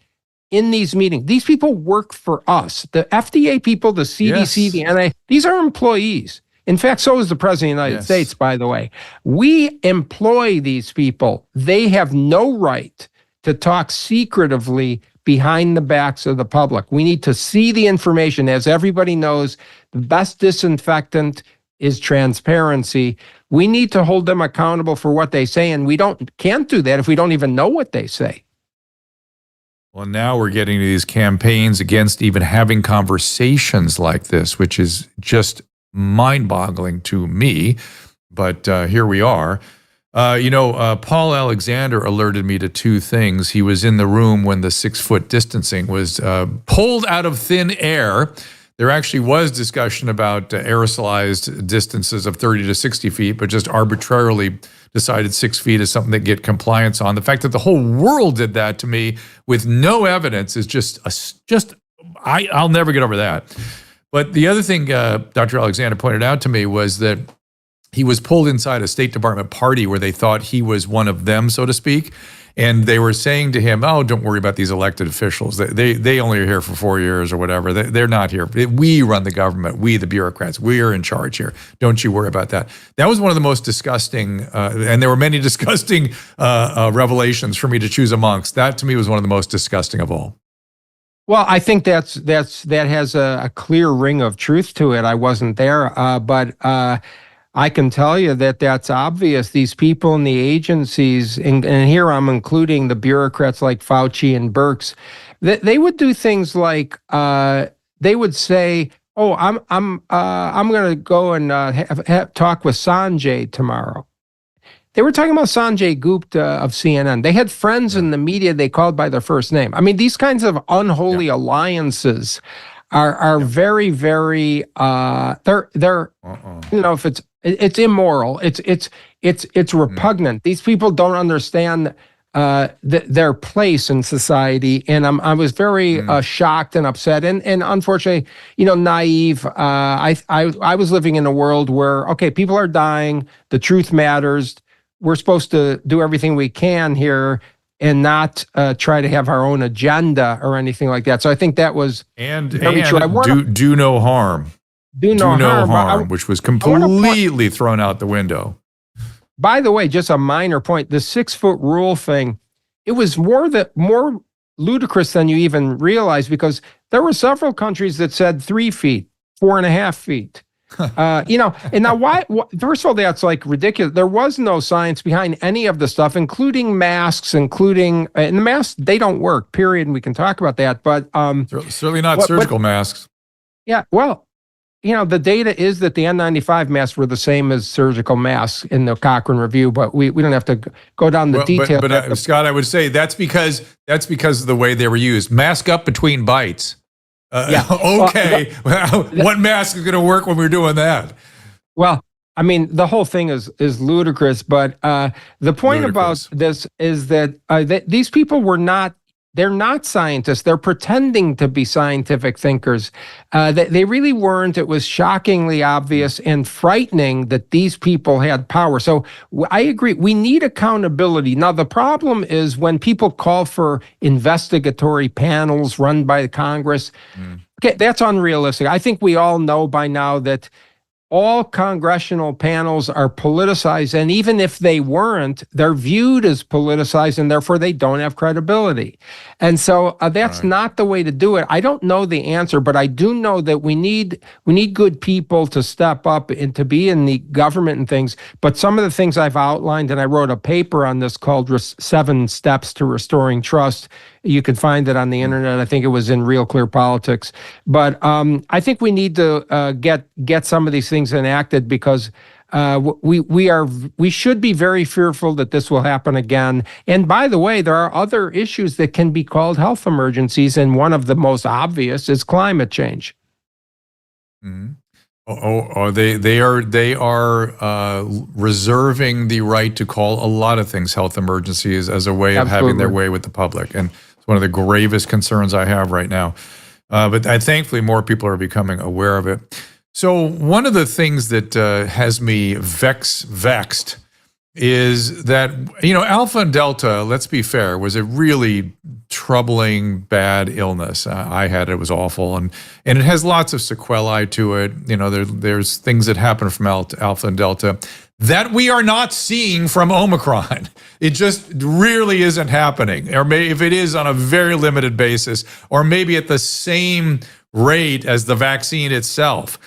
in these meetings. These people work for us. The FDA people, the CDC, the NIH, these are employees. In fact, so is the President of the United States, by the way. We employ these people. They have no right to talk secretively behind the backs of the public. We need to see the information. As everybody knows, the best disinfectant is transparency. We need to hold them accountable for what they say, and we can't do that if we don't even know what they say. Well, now we're getting to these campaigns against even having conversations like this, which is just mind-boggling to me. But here we are. Paul Alexander alerted me to two things. He was in the room when the 6-foot distancing was pulled out of thin air. There actually was discussion about aerosolized distances of 30 to 60 feet, but just arbitrarily decided 6 feet is something that get compliance on. The fact that the whole world did that to me with no evidence is I'll never get over that. But the other thing Dr. Alexander pointed out to me was that he was pulled inside a State Department party where they thought he was one of them, so to speak. And they were saying to him, oh, don't worry about these elected officials. They only are here for 4 years or whatever. They're not here. We run the government. We, the bureaucrats, we are in charge here. Don't you worry about that. That was one of the most disgusting, and there were many disgusting revelations for me to choose amongst. That to me was one of the most disgusting of all. Well, I think that has a clear ring of truth to it. I wasn't there, but I can tell you that that's obvious. These people in the agencies, and here I'm including the bureaucrats like Fauci and Burks, they would do things like they would say, "Oh, I'm going to go and have talk with Sanjay tomorrow." They were talking about Sanjay Gupta of CNN. They had friends in the media they called by their first name. I mean, these kinds of unholy alliances are very, very they're if it's immoral, it's repugnant. These people don't understand their place in society, and I was very shocked and upset, and unfortunately, naive. I was living in a world where people are dying, the truth matters. We're supposed to do everything we can here and not try to have our own agenda or anything like that. So I think that was very true. Do no harm. Do no harm, which was completely thrown out the window. By the way, just a minor point, the 6-foot rule thing, it was more ludicrous than you even realize, because there were several countries that said 3 feet, 4.5 feet. And now why? First of all, that's like ridiculous. There was no science behind any of the stuff, including masks, and the masks, they don't work, period. And we can talk about that, but certainly not surgical masks. Yeah, well, the data is that the N95 masks were the same as surgical masks in the Cochrane review, but we don't have to go down the details. But Scott, I would say that's because of the way they were used. Mask up between bites. Okay. What mask is going to work when we're doing that? Well, I mean, the whole thing is ludicrous, but the point about this is that these people they're not scientists. They're pretending to be scientific thinkers. They really weren't. It was shockingly obvious and frightening that these people had power. So I agree. We need accountability. Now, the problem is when people call for investigatory panels run by Congress. Okay, that's unrealistic. I think we all know by now that all congressional panels are politicized, and even if they weren't, they're viewed as politicized, and therefore they don't have credibility. And so that's not the way to do it. I don't know the answer, but I do know that we need good people to step up and to be in the government and things. But some of the things I've outlined, and I wrote a paper on this called 7 Steps to Restoring Trust. You can find it on the internet. I think it was in Real Clear Politics. But I think we need to get some of these things enacted, because we should be very fearful that this will happen again. And by the way, there are other issues that can be called health emergencies, and one of the most obvious is climate change. They are reserving the right to call a lot of things health emergencies as a way of having their way with the public, and it's one of the gravest concerns I have right now. But thankfully, more people are becoming aware of it. So one of the things that has me vexed is that, Alpha and Delta, let's be fair, was a really troubling, bad illness. I had it. It was awful. And it has lots of sequelae to it. There's things that happen from Alpha and Delta that we are not seeing from Omicron. It just really isn't happening. Or maybe if it is, on a very limited basis, or maybe at the same rate as the vaccine itself.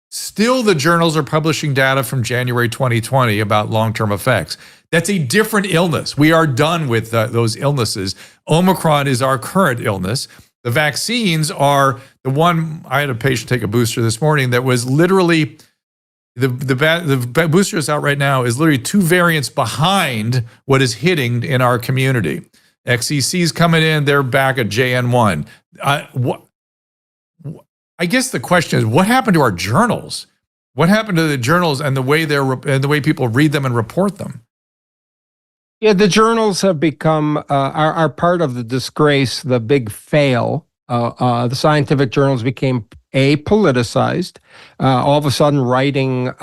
Still, the journals are publishing data from January 2020 about long-term effects. That's a different illness. We are done with those illnesses. Omicron is our current illness. The vaccines are the one. I had a patient take a booster this morning that was literally, the booster is out right now, is literally 2 variants behind what is hitting in our community. XEC's coming in, they're back at JN1. I guess the question is, what happened to our journals? What happened to the journals and the way people read them and report them? Yeah, the journals have become are part of the disgrace, the big fail. The scientific journals became politicized. All of a sudden, writing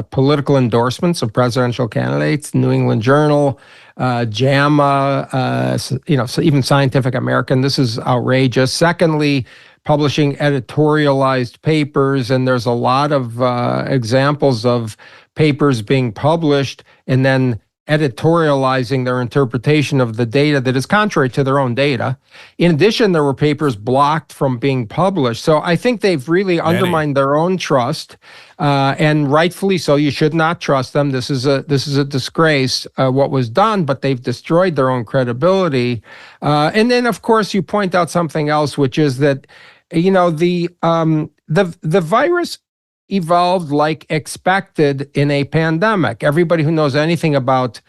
political endorsements of presidential candidates. New England Journal, JAMA, so even Scientific American. This is outrageous. Secondly, publishing editorialized papers, and there's a lot of examples of papers being published and then editorializing their interpretation of the data that is contrary to their own data. In addition, there were papers blocked from being published. So I think they've really undermined their own trust, and rightfully so. You should not trust them. This is a disgrace, what was done, but they've destroyed their own credibility. And then, of course, you point out something else, which is that, the virus evolved like expected in a pandemic. Everybody who knows anything about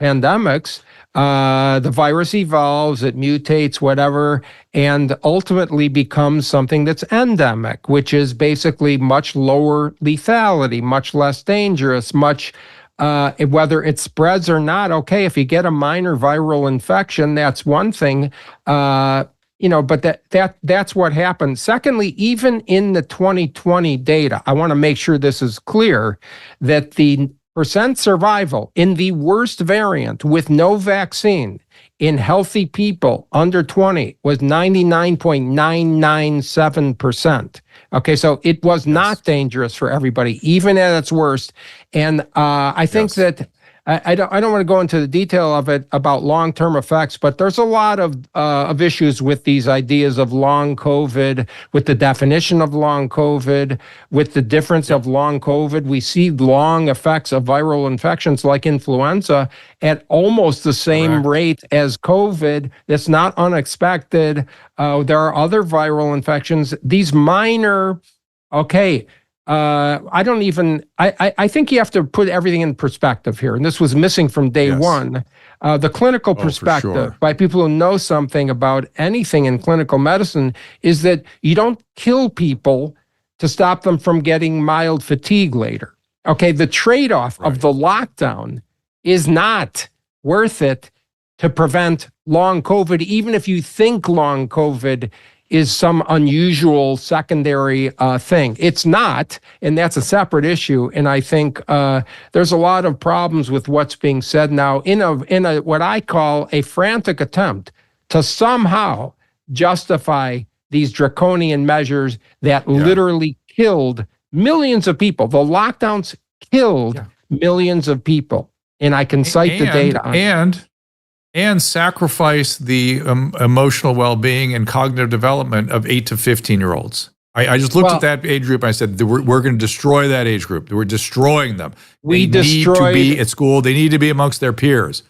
pandemics, the virus evolves, it mutates, whatever, and ultimately becomes something that's endemic, which is basically much lower lethality, much less dangerous, whether it spreads or not. Okay, if you get a minor viral infection, that's one thing. But that's what happened. Secondly, even in the 2020 data, I want to make sure this is clear, that the percent survival in the worst variant with no vaccine in healthy people under 20 was 99.997%. Okay, so it was not dangerous for everybody, even at its worst. And I think that I don't want to go into the detail of it about long-term effects, but there's a lot of issues with these ideas of long COVID, with the definition of long COVID, with the difference of long COVID. We see long effects of viral infections like influenza at almost the same rate as COVID. That's not unexpected. There are other viral infections. These minor, I think you have to put everything in perspective here. And this was missing from day one. The clinical perspective by people who know something about anything in clinical medicine is that you don't kill people to stop them from getting mild fatigue later. Okay, the trade-off of the lockdown is not worth it to prevent long COVID, even if you think long COVID is some unusual secondary thing. It's not, and that's a separate issue. And I think there's a lot of problems with what's being said now in a what I call a frantic attempt to somehow justify these draconian measures that literally killed millions of people. The lockdowns killed millions of people, and I can cite the data on and sacrifice the emotional well-being and cognitive development of 8 to 15-year-olds. I just looked at that age group and I said, we're going to destroy that age group. We're destroying them. They need to be at school. They need to be amongst their peers.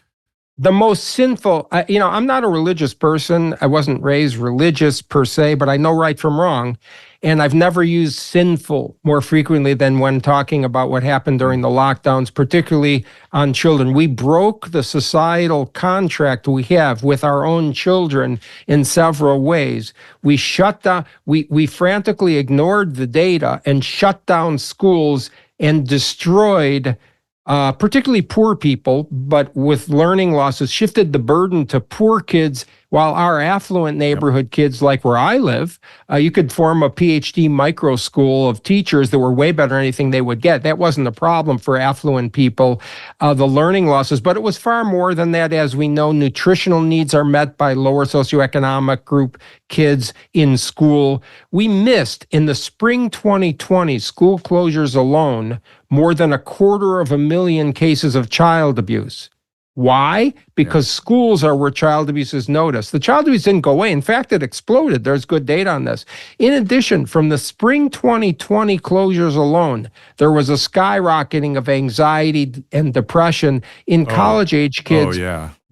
The most sinful, I'm not a religious person. I wasn't raised religious per se, but I know right from wrong. And I've never used sinful more frequently than when talking about what happened during the lockdowns, particularly on children. We broke the societal contract we have with our own children in several ways. We shut down, we frantically ignored the data and shut down schools and destroyed particularly poor people, but with learning losses, shifted the burden to poor kids, while our affluent neighborhood kids, like where I live, you could form a PhD micro school of teachers that were way better than anything they would get. That wasn't a problem for affluent people, the learning losses, but it was far more than that. As we know, nutritional needs are met by lower socioeconomic group kids in school. We missed, in the spring 2020 school closures alone, more than 250,000 cases of child abuse. Why? Because schools are where child abuse is noticed. The child abuse didn't go away. In fact, it exploded. There's good data on this. In addition, from the spring 2020 closures alone, there was a skyrocketing of anxiety and depression in college-age kids.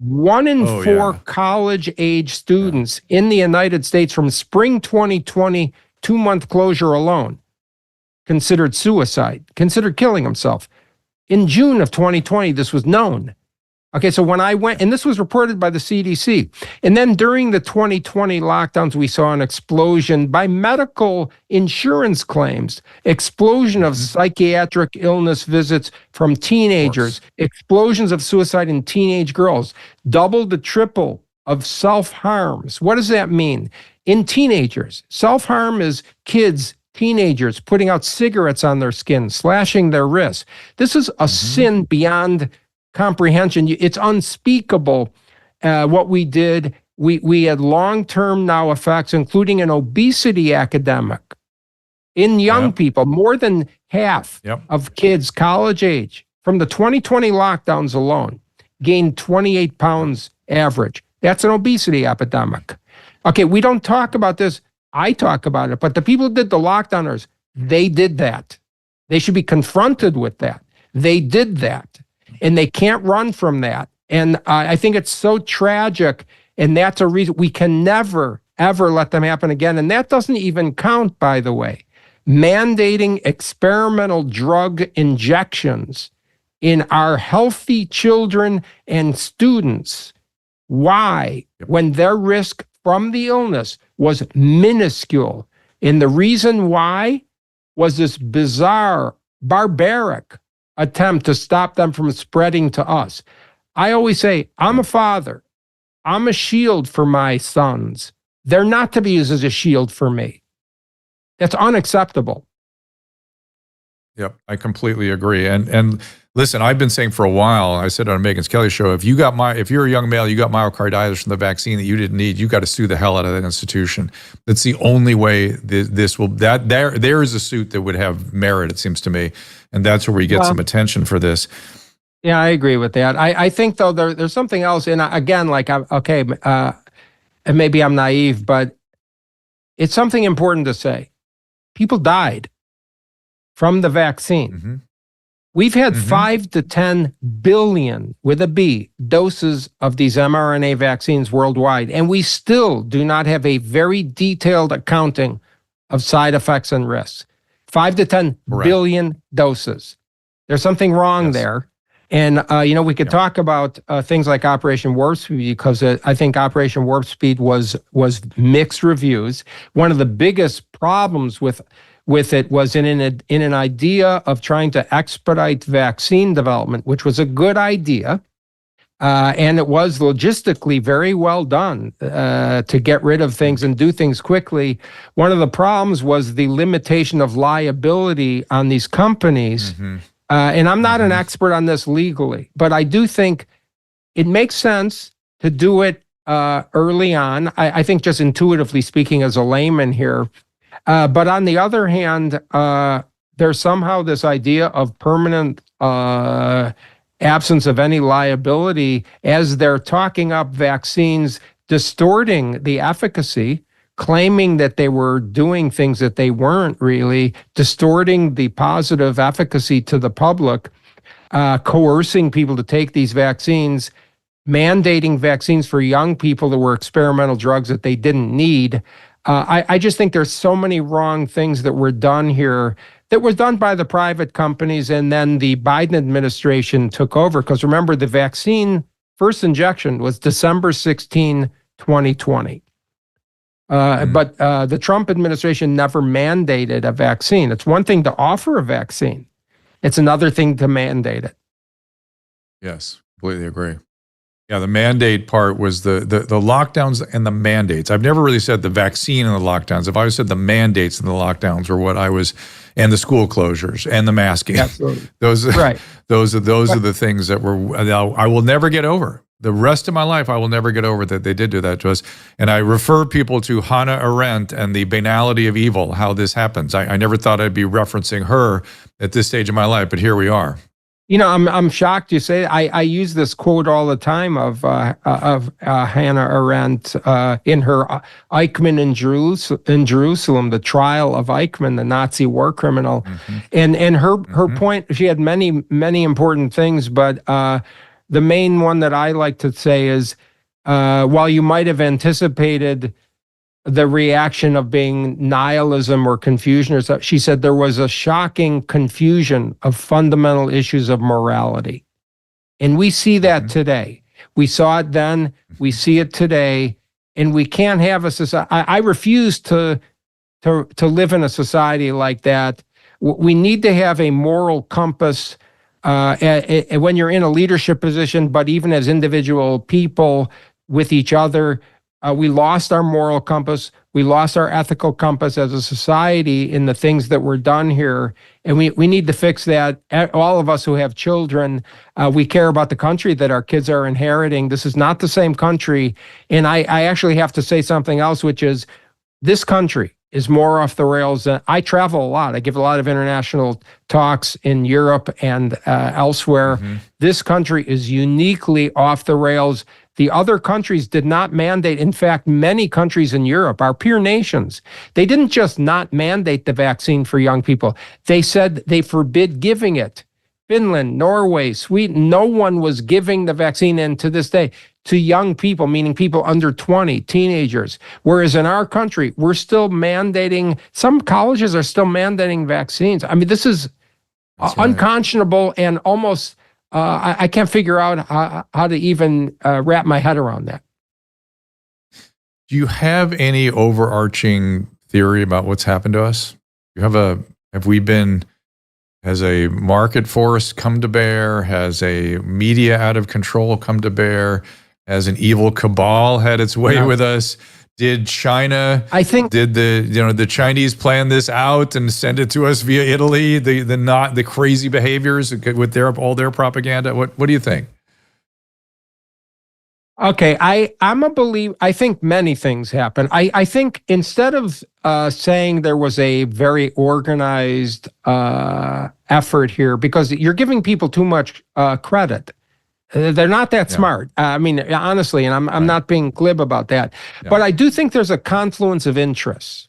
1 in 4 college-age students in the United States from spring 2020, 2-month closure alone, considered suicide, considered killing himself. In June of 2020, this was known. Okay, so when I went, and this was reported by the CDC, and then during the 2020 lockdowns, we saw an explosion by medical insurance claims, explosion of psychiatric illness visits from teenagers, explosions of suicide in teenage girls, double to triple of self-harms. What does that mean? In teenagers, self-harm is kids, teenagers putting out cigarettes on their skin, slashing their wrists. This is a sin beyond comprehension. It's unspeakable what we did. We had long-term now effects, including an obesity epidemic in young people. More than half of kids college age from the 2020 lockdowns alone gained 28 pounds average. That's an obesity epidemic. Okay, we don't talk about this. I talk about it, but the people who did the lockdowners, they did that. They should be confronted with that. They did that, and they can't run from that. And I think it's so tragic, and that's a reason we can never, ever let them happen again. And that doesn't even count, by the way, mandating experimental drug injections in our healthy children and students. Why? When their risk from the illness was minuscule. And the reason why was this bizarre, barbaric attempt to stop them from spreading to us. I always say, I'm a father. I'm a shield for my sons. They're not to be used as a shield for me. That's unacceptable. Yep, I completely agree. And listen, I've been saying for a while, I said on Megan Kelly's show, if you're a young male, you got myocarditis from the vaccine that you didn't need, you got to sue the hell out of that institution. That's the only way there is a suit that would have merit, it seems to me. And that's where we get some attention for this. Yeah, I agree with that. I think, though, there's something else. And again, and maybe I'm naive, but it's something important to say. People died from the vaccine. Mm-hmm. We've had 5 to 10 billion, with a B, doses of these mRNA vaccines worldwide, and we still do not have a very detailed accounting of side effects and risks. 5 to 10 billion doses. There's something wrong there. And, we could talk about things like Operation Warp Speed, because I think Operation Warp Speed was mixed reviews. One of the biggest problems with it was in an idea of trying to expedite vaccine development, which was a good idea. And it was logistically very well done to get rid of things and do things quickly. One of the problems was the limitation of liability on these companies. And I'm not an expert on this legally, but I do think it makes sense to do it early on. I think, just intuitively speaking, as a layman here. But on the other hand, there's somehow this idea of permanent absence of any liability as they're talking up vaccines, distorting the efficacy, claiming that they were doing things that they weren't really, distorting the positive efficacy to the public, coercing people to take these vaccines, mandating vaccines for young people that were experimental drugs that they didn't need. I just think there's so many wrong things that were done here, that were done by the private companies, and then the Biden administration took over. Because remember, the vaccine first injection was December 16, 2020. But the Trump administration never mandated a vaccine. It's one thing to offer a vaccine. It's another thing to mandate it. Yes, completely agree. Yeah, the mandate part was the lockdowns and the mandates. I've never really said the vaccine and the lockdowns. I've always said the mandates and the lockdowns were what I was, and the school closures and the masking. Absolutely. Those are the things that I will never get over. The rest of my life, I will never get over that they did do that to us. And I refer people to Hannah Arendt and the banality of evil, how this happens. I never thought I'd be referencing her at this stage of my life, but here we are. I'm shocked you say that. I use this quote all the time of Hannah Arendt in her Eichmann in Jerusalem, the trial of Eichmann, the Nazi war criminal. And her point, she had many, many important things, but the main one that I like to say is, while you might have anticipated the reaction of being nihilism or confusion or stuff, she said there was a shocking confusion of fundamental issues of morality. And we see that today. We saw it then, we see it today, and we can't have a society. I refuse to live in a society like that. We need to have a moral compass when you're in a leadership position, but even as individual people with each other. We lost our moral compass. We lost our ethical compass as a society in the things that were done here. And we need to fix that. All of us who have children, we care about the country that our kids are inheriting. This is not the same country. And I actually have to say something else, which is this country is more off the rails than I travel a lot. I give a lot of international talks in Europe and elsewhere. This country is uniquely off the rails. The other countries did not mandate. In fact, many countries in Europe, our peer nations, they didn't just not mandate the vaccine for young people. They said they forbid giving it. Finland, Norway, Sweden, no one was giving the vaccine, and to this day, to young people, meaning people under 20, teenagers. Whereas in our country, we're still mandating, some colleges are still mandating vaccines. I mean, this is unconscionable and almost, I can't figure out how to even wrap my head around that. Do you have any overarching theory about what's happened to us? Has a market force come to bear? Has a media out of control come to bear? Has an evil cabal had its way with us? Did China? Did the Chinese plan this out and send it to us via Italy? The crazy behaviors with all their propaganda. What do you think? Okay, I'm a believer. I think many things happen. I think instead of saying there was a very organized effort here, because you're giving people too much credit. They're not that smart. I mean, honestly, and I'm not being glib about that. Yeah. But I do think there's a confluence of interests,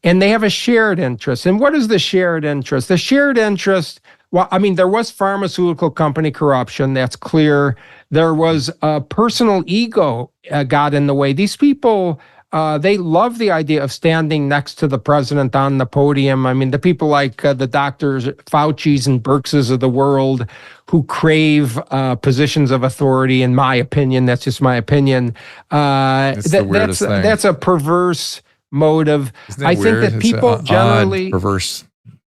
and they have a shared interest. And what is the shared interest? The shared interest, well, I mean, there was pharmaceutical company corruption. That's clear. There was personal ego got in the way. These people, they love the idea of standing next to the president on the podium. I mean, the people like the doctors, Fauci's and Burkses of the world, who crave positions of authority, in my opinion. That's just my opinion. That's a perverse motive. I think that people generally perverse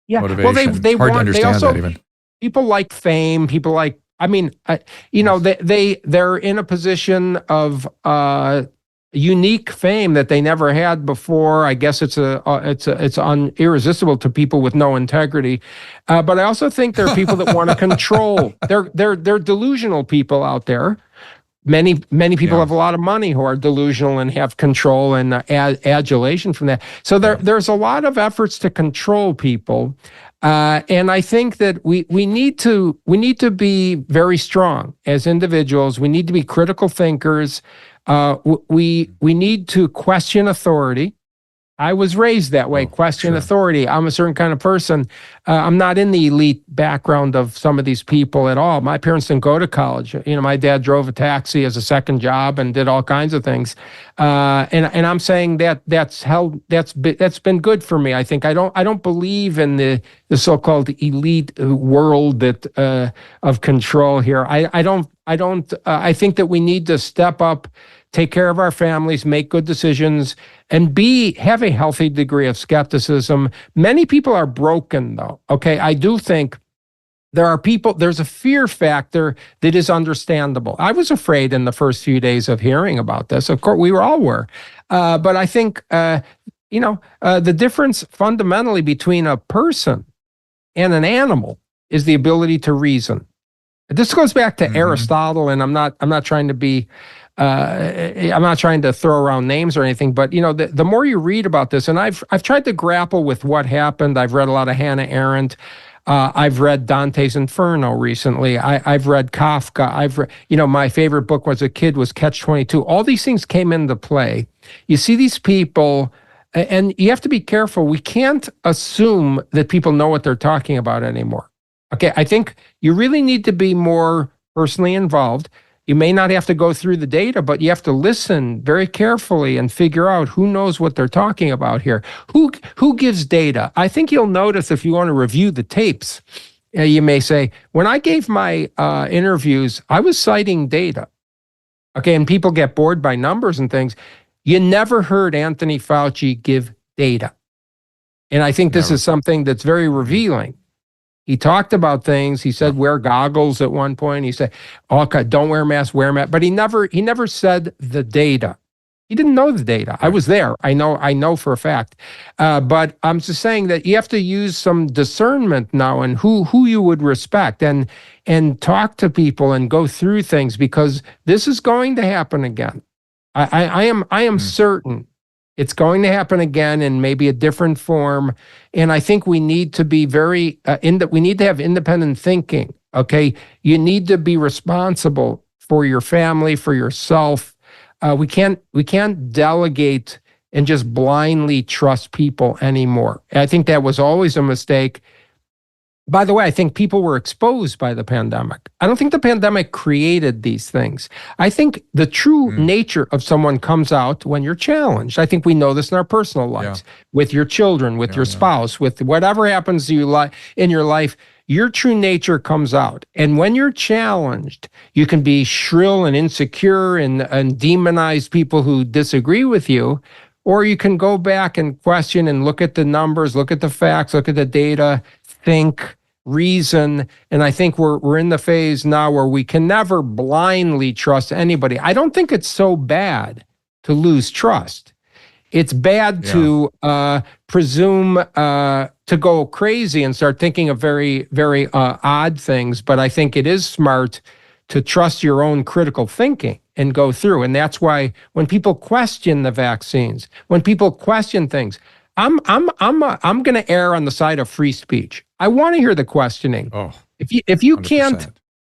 motivation. Well, they hard want, to understand also, that even. People like fame. People like, I mean, they're in a position of unique fame that they never had before. I guess it's irresistible to people with no integrity. But I also think there are people that want to control. They're delusional people out there. Many people have a lot of money who are delusional and have control and adulation from that. So there's a lot of efforts to control people. And I think that we need to be very strong as individuals. We need to be critical thinkers. We need to question authority. I was raised that way, question authority. I'm a certain kind of person. I'm not in the elite background of some of these people at all. My parents didn't go to college. My dad drove a taxi as a second job and did all kinds of things. And I'm saying that's been good for me. I think I don't believe in the so-called elite world that of control here. I think that we need to step up, take care of our families, make good decisions, and have a healthy degree of skepticism. Many people are broken, though. Okay, I do think there's a fear factor that is understandable. I was afraid in the first few days of hearing about this. Of course, we all were. But I think, the difference fundamentally between a person and an animal is the ability to reason. This goes back to Aristotle, and I'm not trying to be, I'm not trying to throw around names or anything, but the more you read about this, and I've tried to grapple with what happened. I've read a lot of Hannah Arendt. I've read Dante's Inferno recently. I've read Kafka. I've read, my favorite book was Catch-22. All these things came into play. You see these people, and you have to be careful. We can't assume that people know what they're talking about anymore. Okay, I think you really need to be more personally involved. You may not have to go through the data, but you have to listen very carefully and figure out who knows what they're talking about here. Who gives data? I think you'll notice if you want to review the tapes, you may say, when I gave my interviews, I was citing data. Okay, and people get bored by numbers and things. You never heard Anthony Fauci give data. And I think this is something that's very revealing. He talked about things. He said, wear goggles at one point. He said, don't wear masks, wear masks. But he never said the data. He didn't know the data. I was there. I know for a fact. But I'm just saying that you have to use some discernment now and who you would respect and talk to people and go through things, because this is going to happen again. I am certain. It's going to happen again in maybe a different form. And I think we need to be very, we need to have independent thinking, okay? You need to be responsible for your family, for yourself. We can't delegate and just blindly trust people anymore. I think that was always a mistake. By the way, I think people were exposed by the pandemic. I don't think the pandemic created these things. I think the true nature of someone comes out when you're challenged. I think we know this in our personal lives, with your children, with your spouse, with whatever happens to you in your life. Your true nature comes out. And when you're challenged, you can be shrill and insecure and demonize people who disagree with you, or you can go back and question and look at the numbers, look at the facts, look at the data, think, reason. And I think we're in the phase now where we can never blindly trust anybody. I don't think it's so bad to lose trust. It's bad to presume to go crazy and start thinking of very, very odd things. But I think it is smart to trust your own critical thinking and go through. And that's why when people question the vaccines, when people question things, I'm going to err on the side of free speech. I want to hear the questioning. Oh, if you 100%. can't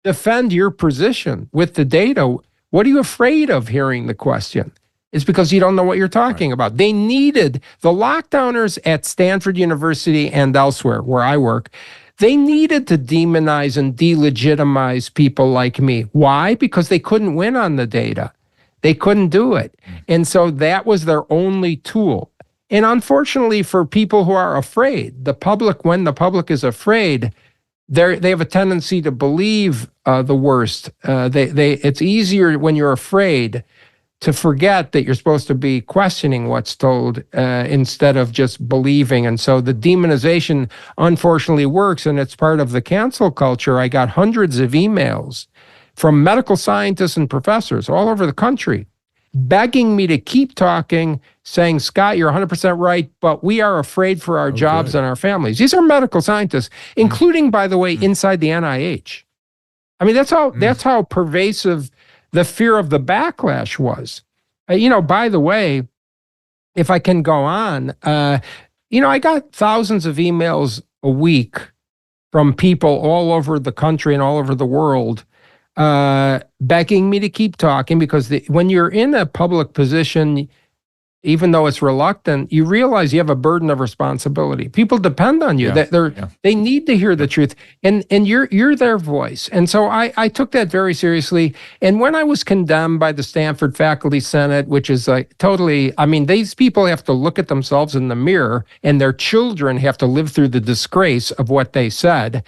defend your position with the data, what are you afraid of hearing the question? It's because you don't know what you're talking about. They needed the lockdowners at Stanford University and elsewhere where I work. They needed to demonize and delegitimize people like me. Why? Because they couldn't win on the data. They couldn't do it. And so that was their only tool. And unfortunately for people who are afraid, the public, when the public is afraid, they have a tendency to believe the worst. It's easier when you're afraid to forget that you're supposed to be questioning what's told instead of just believing. And so the demonization unfortunately works, and it's part of the cancel culture. I got hundreds of emails from medical scientists and professors all over the country begging me to keep talking, saying, Scott, you're 100% right, but we are afraid for our jobs and our families. These are medical scientists, including, by the way, inside the NIH. I mean, that's how pervasive the fear of the backlash was. By the way, if I can go on, I got thousands of emails a week from people all over the country and all over the world begging me to keep talking, because when you're in a public position, even though it's reluctant, you realize you have a burden of responsibility. People depend on you. They need to hear the truth, and you're their voice. And so I took that very seriously. And when I was condemned by the Stanford Faculty Senate, which is like totally, these people have to look at themselves in the mirror, and their children have to live through the disgrace of what they said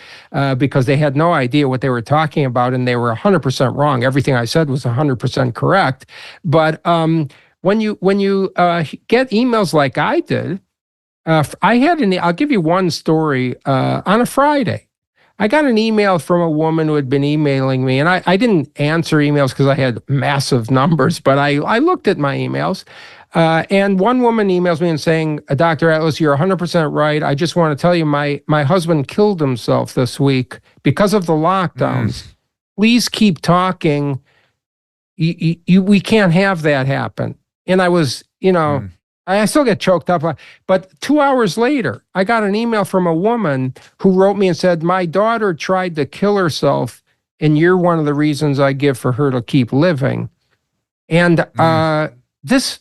because they had no idea what they were talking about, and they were 100% wrong. Everything I said was 100% correct. But when you get emails like I did, I'll give you one story. On a Friday, I got an email from a woman who had been emailing me, and I didn't answer emails because I had massive numbers, but I looked at my emails. And one woman emails me and saying, Dr. Atlas, you're 100% right. I just want to tell you, my husband killed himself this week because of the lockdowns. Please keep talking. We can't have that happen. And I was, I still get choked up. But 2 hours later, I got an email from a woman who wrote me and said, my daughter tried to kill herself, and you're one of the reasons I give for her to keep living. And this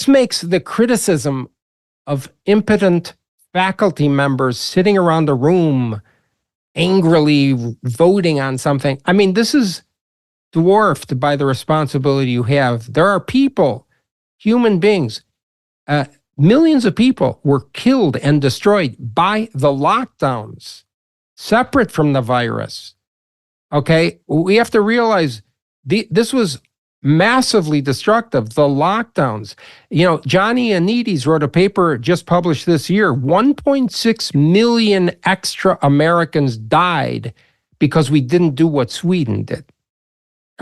makes the criticism of impotent faculty members sitting around a room angrily voting on something. This is dwarfed by the responsibility you have. There are people, human beings, millions of people were killed and destroyed by the lockdowns, separate from the virus. Okay, we have to realize this was massively destructive, the lockdowns. Johnny Anides wrote a paper just published this year. 1.6 million extra Americans died because we didn't do what Sweden did.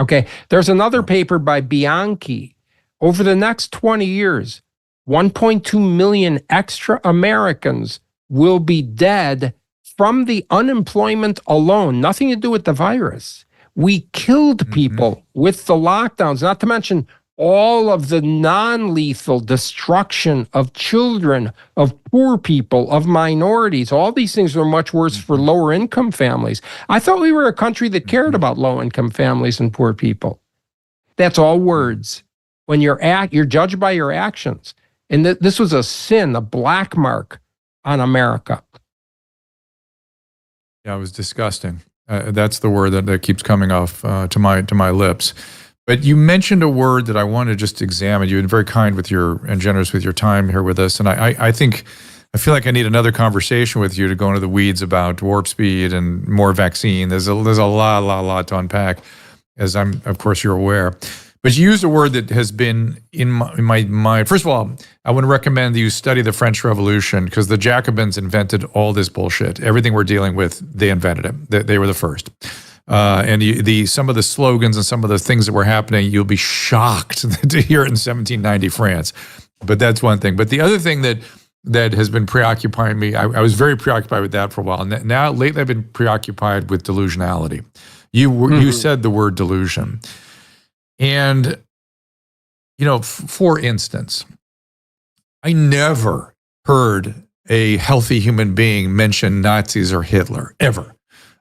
Okay, there's another paper by Bianchi. Over the next 20 years, 1.2 million extra Americans will be dead from the unemployment alone, nothing to do with the virus. We killed people with the lockdowns, not to mention all of the non-lethal destruction of children, of poor people, of minorities. All these things are much worse for lower income families. I thought we were a country that cared about low income families and poor people. That's all words. When you're judged by your actions. And this was a sin, a black mark on America. Yeah, it was disgusting. That's the word that keeps coming off to my lips. But you mentioned a word that I want to just examine. You've been very kind with and generous with your time here with us. And I feel like I need another conversation with you to go into the weeds about warp speed and more vaccine. There's a lot to unpack, as of course you're aware. But you used a word that has been in my mind. First of all, I want to recommend that you study the French Revolution, because the Jacobins invented all this bullshit. Everything we're dealing with, they invented it. They were the first. And some of the slogans and some of the things that were happening, you'll be shocked to hear it in 1790 France. But that's one thing. But the other thing that has been preoccupying me, I was very preoccupied with that for a while. Now, lately, I've been preoccupied with delusionality. You said the word delusion. And, for instance, I never heard a healthy human being mention Nazis or Hitler, ever,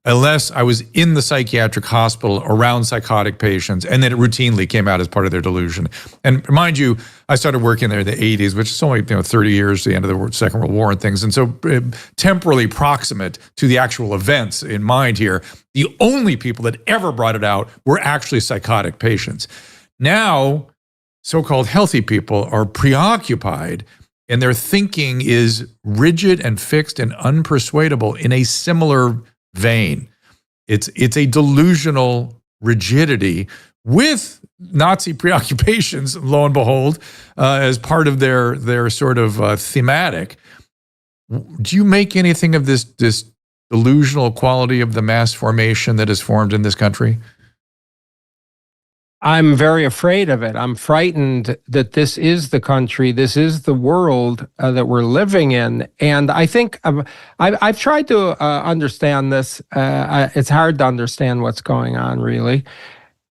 unless I was in the psychiatric hospital around psychotic patients, and then it routinely came out as part of their delusion. And mind you, I started working there in the 80s, which is only 30 years to the end of the Second World War and things. And so temporally proximate to the actual events in mind here, the only people that ever brought it out were actually psychotic patients. Now, so-called healthy people are preoccupied, and their thinking is rigid and fixed and unpersuadable in a similar vein. It's a delusional rigidity with Nazi preoccupations, lo and behold, as part of their sort of thematic. Do you make anything of this delusional quality of the mass formation that is formed in this country? I'm very afraid of it. I'm frightened that this is the country, this is the world that we're living in. And I think I've tried to understand this. It's hard to understand what's going on, really.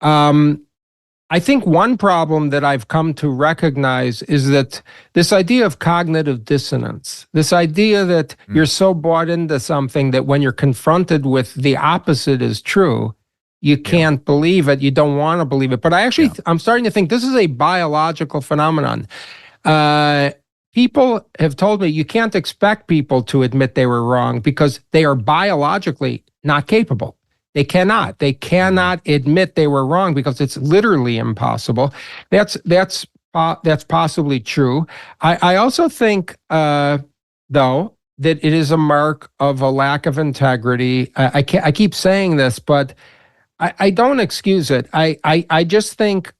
I think one problem that I've come to recognize is that this idea of cognitive dissonance, this idea that you're so bought into something that when you're confronted with the opposite is true, you can't believe it. You don't want to believe it. But I'm starting to think this is a biological phenomenon. People have told me you can't expect people to admit they were wrong because they are biologically not capable. They cannot admit they were wrong because it's literally impossible. That's possibly true. I also think, though, that it is a mark of a lack of integrity. I keep saying this, but I don't excuse it. I just think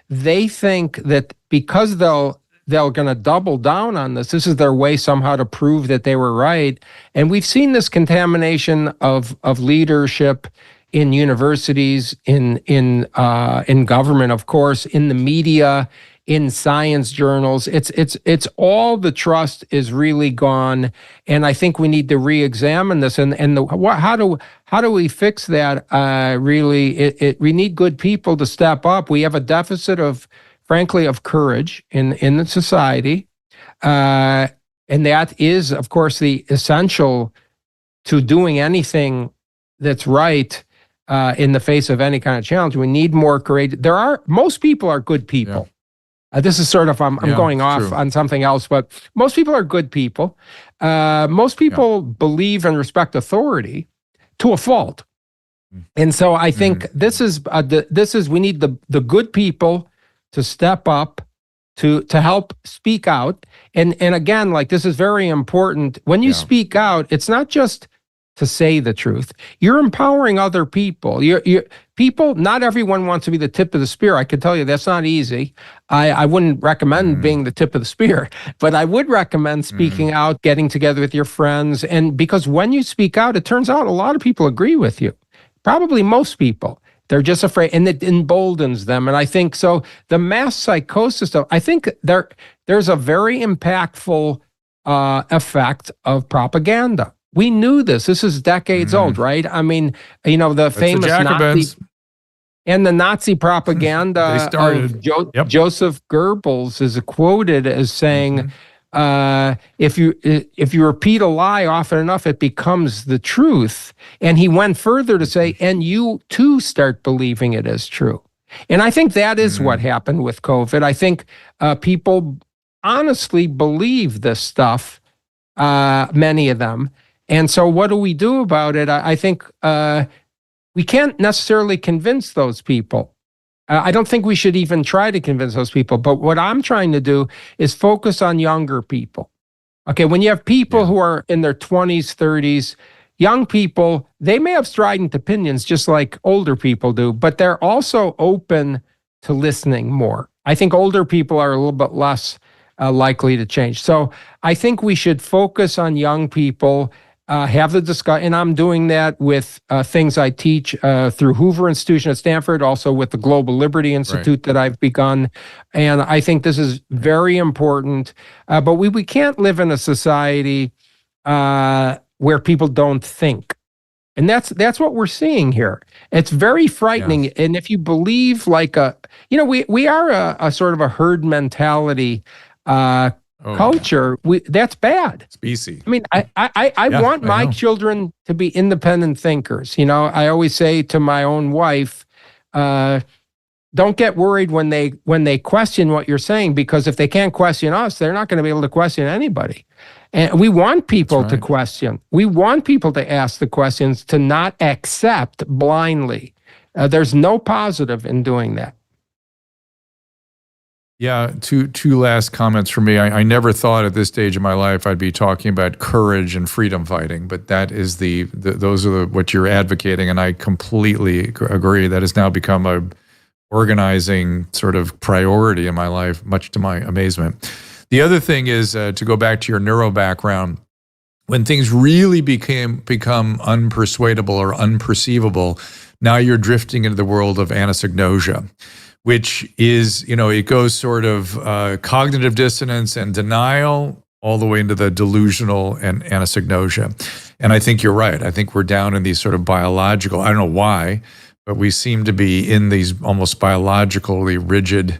they think that because they're going to double down on this. This is their way somehow to prove that they were right. And we've seen this contamination of leadership in universities, in government, of course, in the media, in science journals. It's all the trust is really gone. And I think we need to re-examine this. And how do we fix that? Really, we need good people to step up. We have a deficit frankly, of courage in the society. And that is, of course, the essential to doing anything that's right in the face of any kind of challenge. We need more courage. Most people are good people. Yeah. This is sort of, I'm going off on something else, but most people are good people. Most people believe and respect authority to a fault. And so I think this is we need the good people to step up, to help speak out. And again, like, this is very important. When you speak out, it's not just to say the truth. You're empowering other people. People, not everyone wants to be the tip of the spear. I can tell you that's not easy. I wouldn't recommend being the tip of the spear, but I would recommend speaking out, getting together with your friends. And because when you speak out, it turns out a lot of people agree with you. Probably most people. They're just afraid, and it emboldens them. And I think so. The mass psychosis stuff, I think there's a very impactful effect of propaganda. We knew this. This is decades old, right? I mean, you know, the famous Nazi and the Nazi propaganda They started. of Joseph Goebbels is quoted as saying, if you repeat a lie often enough, it becomes the truth. And he went further to say, and you too start believing it as true. And I think that is what happened with COVID. I think people honestly believe this stuff, many of them. And so what do we do about it? I think we can't necessarily convince those people. I don't think we should even try to convince those people. But what I'm trying to do is focus on younger people. Okay, when you have people who are in their 20s, 30s, young people, they may have strident opinions just like older people do, but they're also open to listening more. I think older people are a little bit less likely to change. So I think we should focus on young people, have the discussion, and I'm doing that with things I teach through Hoover Institution at Stanford, also with the Global Liberty Institute that I've begun. And I think this is very important. But we can't live in a society where people don't think. And that's what we're seeing here. It's very frightening. Yes. And if you believe like we are a sort of a herd mentality culture, that's bad. Species. I mean, I want my children to be independent thinkers. You know, I always say to my own wife, don't get worried when they question what you're saying, because if they can't question us, they're not going to be able to question anybody. And we want people to question. We want people to ask the questions, to not accept blindly. There's no positive in doing that. Yeah, two last comments from me. I never thought at this stage of my life I'd be talking about courage and freedom fighting, but that is those are what you're advocating, and I completely agree. That has now become a organizing sort of priority in my life, much to my amazement. The other thing is to go back to your neuro background. When things really become unpersuadable or unperceivable, now you're drifting into the world of anosognosia, which is, it goes sort of cognitive dissonance and denial all the way into the delusional and anosognosia. And I think you're right. I think we're down in these sort of biological, I don't know why, but we seem to be in these almost biologically rigid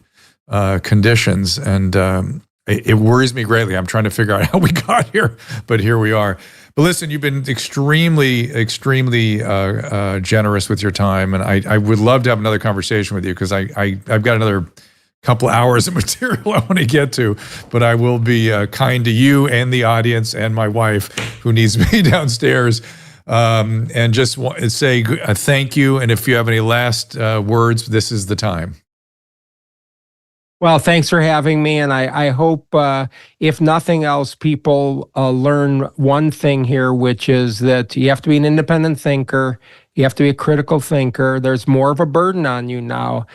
conditions. And it worries me greatly. I'm trying to figure out how we got here, but here we are. But listen, you've been extremely generous with your time, and I would love to have another conversation with you, because I've got another couple hours of material I want to get to, but I will be kind to you and the audience and my wife, who needs me downstairs, and just say thank you. And if you have any last words, this is the time. Well, thanks for having me, and I hope, if nothing else, people learn one thing here, which is that you have to be an independent thinker, you have to be a critical thinker. There's more of a burden on you now,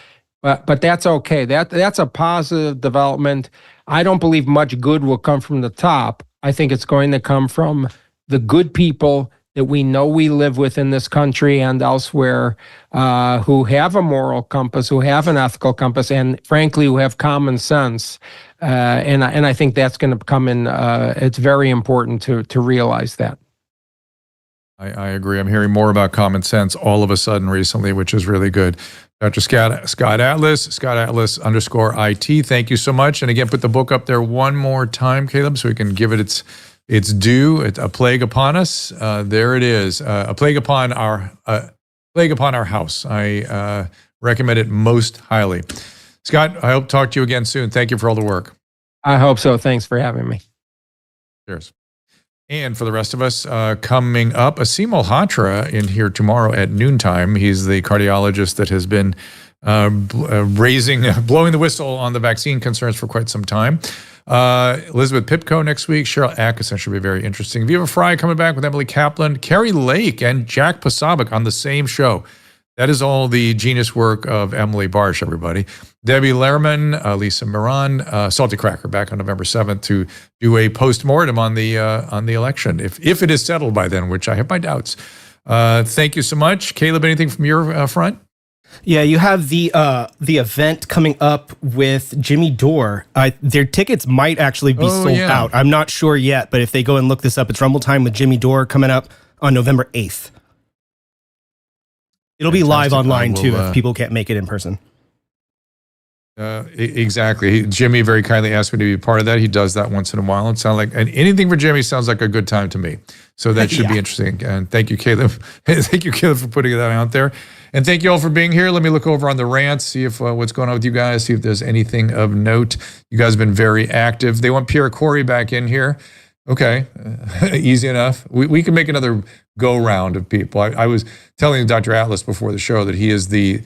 but that's okay. That's a positive development. I don't believe much good will come from the top. I think it's going to come from the good people that we know we live with in this country and elsewhere, who have a moral compass, who have an ethical compass, and frankly, who have common sense. And I think that's going to come in. It's very important to realize that. I agree. I'm hearing more about common sense all of a sudden recently, which is really good. Dr. Scott Atlas, _IT. Thank you so much. And again, put the book up there one more time, Caleb, so we can give it its due. A Plague Upon Us. There it is. A Plague Upon Our House. I recommend it most highly. Scott, I hope to talk to you again soon. Thank you for all the work. I hope so. Thanks for having me. Cheers. And for the rest of us, coming up, Asim Malhotra in here tomorrow at noontime. He's the cardiologist that has been blowing the whistle on the vaccine concerns for quite some time. Elizabeth Pipko next week. Cheryl Atkinson should be very interesting. Viva Fry coming back with Emily Kaplan, Carrie Lake, and Jack Posobiec on the same show. That is all the genius work of Emily Barsh, everybody. Debbie Lehrman, Lisa Moran, Salty Cracker back on November 7th to do a postmortem on the election, if it is settled by then, which I have my doubts. Thank you so much. Caleb, anything from your front? Yeah, you have the event coming up with Jimmy Dore. Their tickets might actually be sold out. I'm not sure yet, but if they go and look this up, it's Rumble Time with Jimmy Dore coming up on November 8th. It'll be live online too if people can't make it in person. Exactly. Jimmy very kindly asked me to be part of that. He does that once in a while. It sounds like, and anything for Jimmy sounds like a good time to me. So that should be interesting. And thank you, Caleb. Thank you, Caleb, for putting that out there. And thank you all for being here. Let me look over on the rant, see if what's going on with you guys, see if there's anything of note. You guys have been very active. They want Pierre Corey back in here. Okay, easy enough. We can make another go round of people. I was telling Dr. Atlas before the show that he's the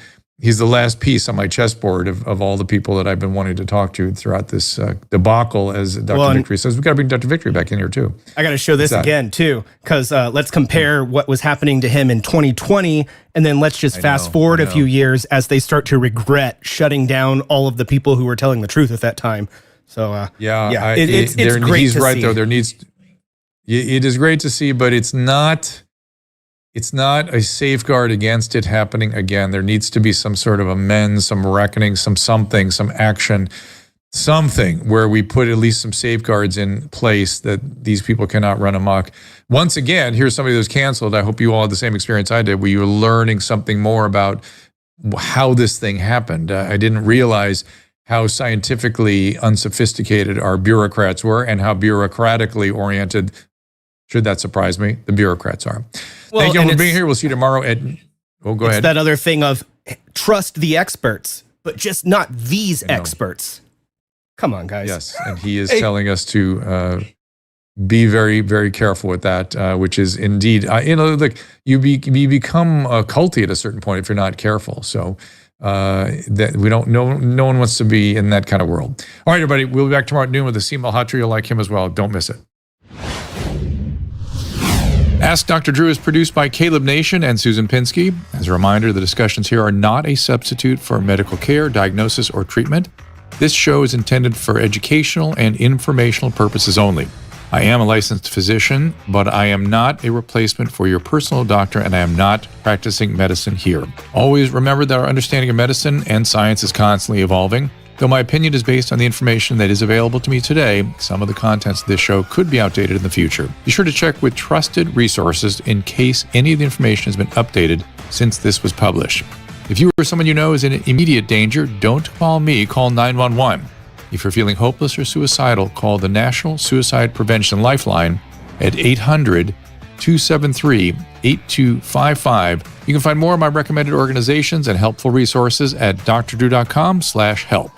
last piece on my chessboard of all the people that I've been wanting to talk to throughout this debacle, as Dr. Victory says. We've got to bring Dr. Victory back in here too. I got to show this again too, because let's compare what was happening to him in 2020, and then let's just fast forward a few years as they start to regret shutting down all of the people who were telling the truth at that time. So it's great. He's to right see. though. It is great to see, but it's not a safeguard against it happening again. There needs to be some sort of amends, some reckoning, some action, something where we put at least some safeguards in place that these people cannot run amok. Once again, here's somebody that was canceled. I hope you all had the same experience I did, where you were learning something more about how this thing happened. I didn't realize how scientifically unsophisticated our bureaucrats were and how bureaucratically oriented, should that surprise me, the bureaucrats are. Thank you all for being here. We'll see you tomorrow at, go ahead. That other thing of trust the experts, but just not these experts. Come on, guys. Yes, and he is telling us to be very, very careful with that, which is indeed, look, you become culty at a certain point if you're not careful. So that we don't, no one wants to be in that kind of world. All right, everybody, we'll be back tomorrow at noon with Asim Malhotra. You'll like him as well. Don't miss it. Ask Dr. Drew is produced by Caleb Nation and Susan Pinsky. As a reminder, the discussions here are not a substitute for medical care, diagnosis, or treatment. This show is intended for educational and informational purposes only. I am a licensed physician, but I am not a replacement for your personal doctor, and I am not practicing medicine here. Always remember that our understanding of medicine and science is constantly evolving. Though my opinion is based on the information that is available to me today, some of the contents of this show could be outdated in the future. Be sure to check with trusted resources in case any of the information has been updated since this was published. If you or someone you know is in immediate danger, don't call me, call 911. If you're feeling hopeless or suicidal, call the National Suicide Prevention Lifeline at 800-273-8255. You can find more of my recommended organizations and helpful resources at drdrew.com/help.